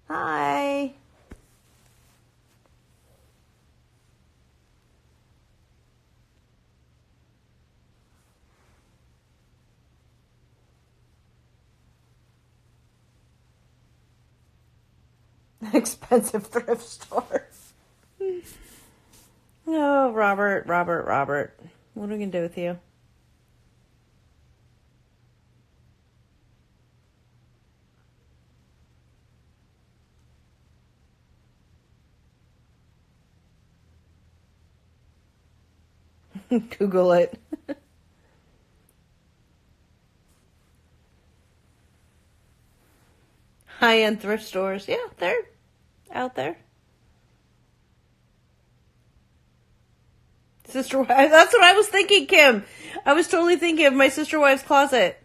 Hi. Expensive thrift store. Oh, Robert. What are we going to do with you? Google it. High-end thrift stores. Yeah, they're out there. Sister wife. That's what I was thinking, Kim. I was totally thinking of my sister wife's closet.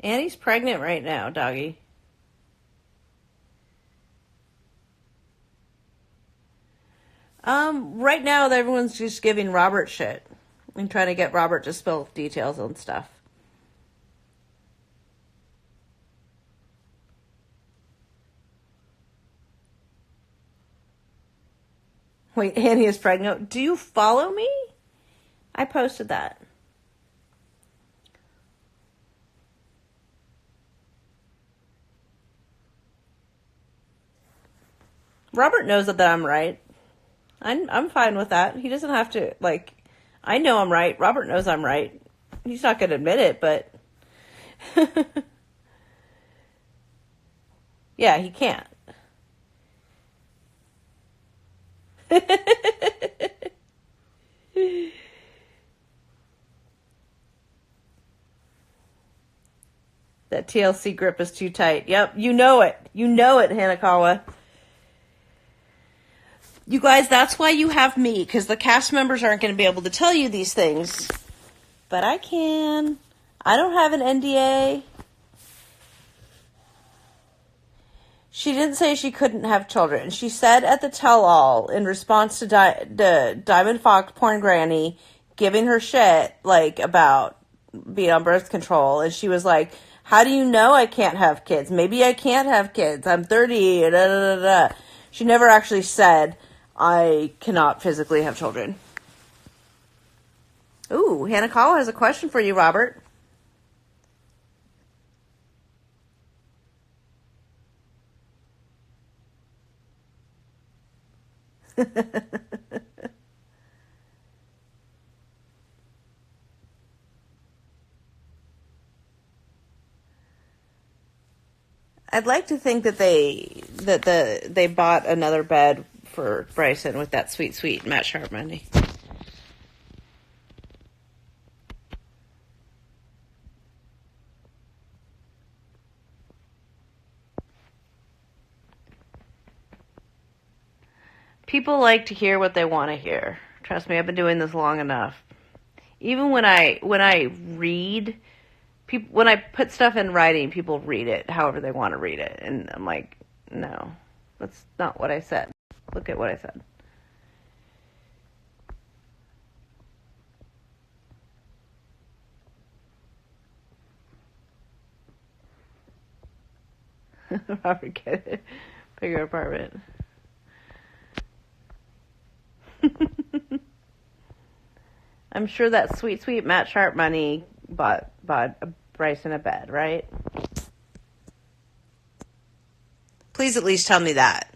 Annie's pregnant right now, doggy. Right now everyone's just giving Robert shit and trying to get Robert to spill details on stuff. Wait, Annie is pregnant. Do you follow me? I posted that. Robert knows that I'm right. I'm fine with that. He doesn't have to, like, I know I'm right. Robert knows I'm right. He's not going to admit it, but yeah, he can't. That TLC grip is too tight. Yep, you know it. You know it, Hanakawa. You guys, that's why you have me, because the cast members aren't going to be able to tell you these things. But I can. I don't have an NDA. She didn't say she couldn't have children. She said at the tell-all, in response to Diamond Fox Porn Granny giving her shit, like, about being on birth control, and she was like, how do you know I can't have kids? Maybe I can't have kids. I'm 30, da, da, da, da. She never actually said, I cannot physically have children. Ooh, Hanakawa has a question for you, Robert. I'd like to think that they bought another bed for Bryson with that sweet Matt Sharp money. People like to hear what they want to hear. Trust me, I've been doing this long enough. Even when I read, people, when I put stuff in writing, people read it however they want to read it, and I'm like, no, that's not what I said. Look at what I said. Robert, get it. Bigger apartment. I'm sure that sweet Matt Sharp money bought Bryson a bed, right? Please at least tell me that.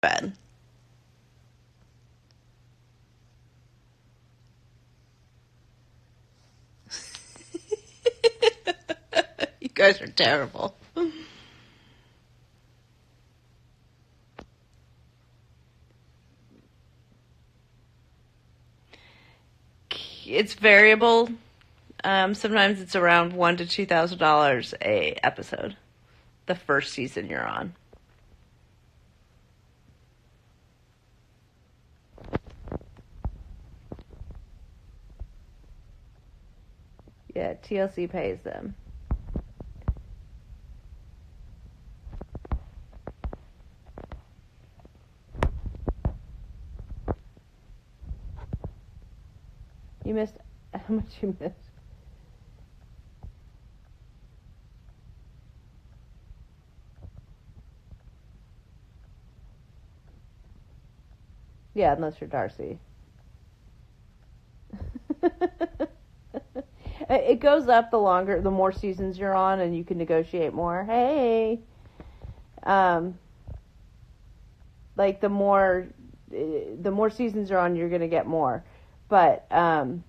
Bed. You guys are terrible. It's variable. Sometimes it's around $1,000 to $2,000 a episode. The first season you're on. Yeah, TLC pays them. You missed how much you missed. Yeah, unless you're Darcy. It goes up the more seasons you're on, and you can negotiate more. Hey, like the more the more seasons are on, you're going to get more. But, oh,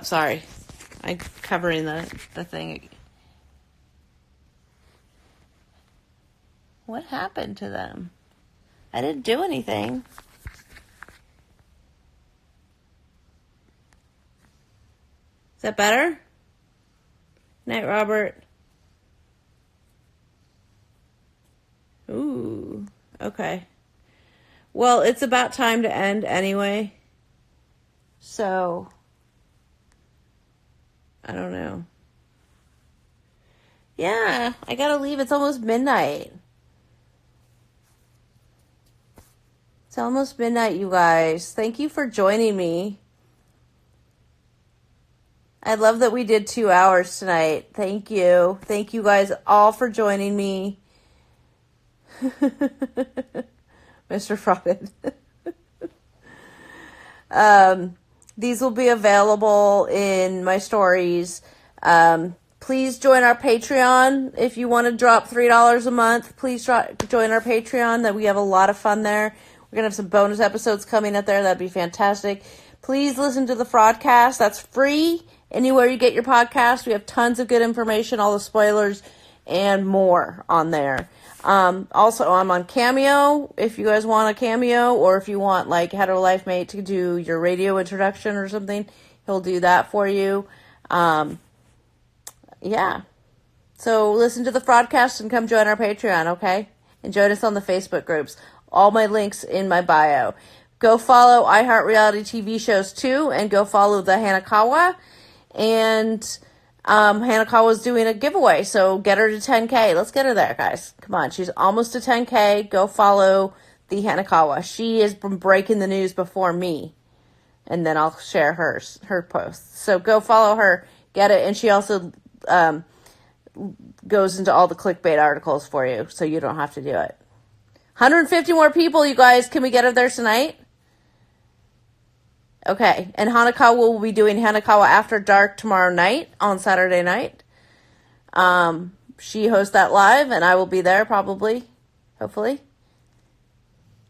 sorry. I'm covering the thing. What happened to them? I didn't do anything. Is that better? Night, Robert. Ooh, okay. Well, it's about time to end anyway. So, I don't know. Yeah, I gotta leave. It's almost midnight. It's almost midnight, you guys. Thank you for joining me. I love that we did 2 hours tonight. Thank you. Thank you guys all for joining me. Mr. Frauded. These will be available in my stories. Please join our Patreon. If you want to drop $3 a month, please join our Patreon. That we have a lot of fun there. We're going to have some bonus episodes coming up there. That'd be fantastic. Please listen to the Fraudcast. That's free anywhere you get your podcast. We have tons of good information, all the spoilers, and more on there. Also, I'm on Cameo, if you guys want a cameo, or if you want, like, Hetero Life Mate to do your radio introduction or something, he'll do that for you. Yeah. So, listen to the Fraudcast and come join our Patreon, okay? And join us on the Facebook groups. All my links in my bio. Go follow iHeart Reality TV shows, too, and go follow the Hanakawa. And Hanakawa's doing a giveaway, so get her to 10K. Let's get her there, guys. Come on, she's almost to 10K. Go follow the Hanakawa. She has been breaking the news before me, and then I'll share her posts. So go follow her, get it, and she also goes into all the clickbait articles for you, so you don't have to do it. 150 more people, you guys. Can we get her there tonight? Okay, and Hanakawa will be doing Hanakawa After Dark tomorrow night on Saturday night. She hosts that live, and I will be there probably, hopefully.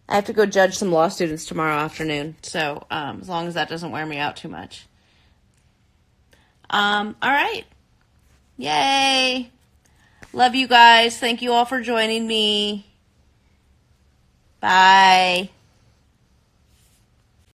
I have to go judge some law students tomorrow afternoon, so as long as that doesn't wear me out too much. All right. Yay. Love you guys. Thank you all for joining me. Bye.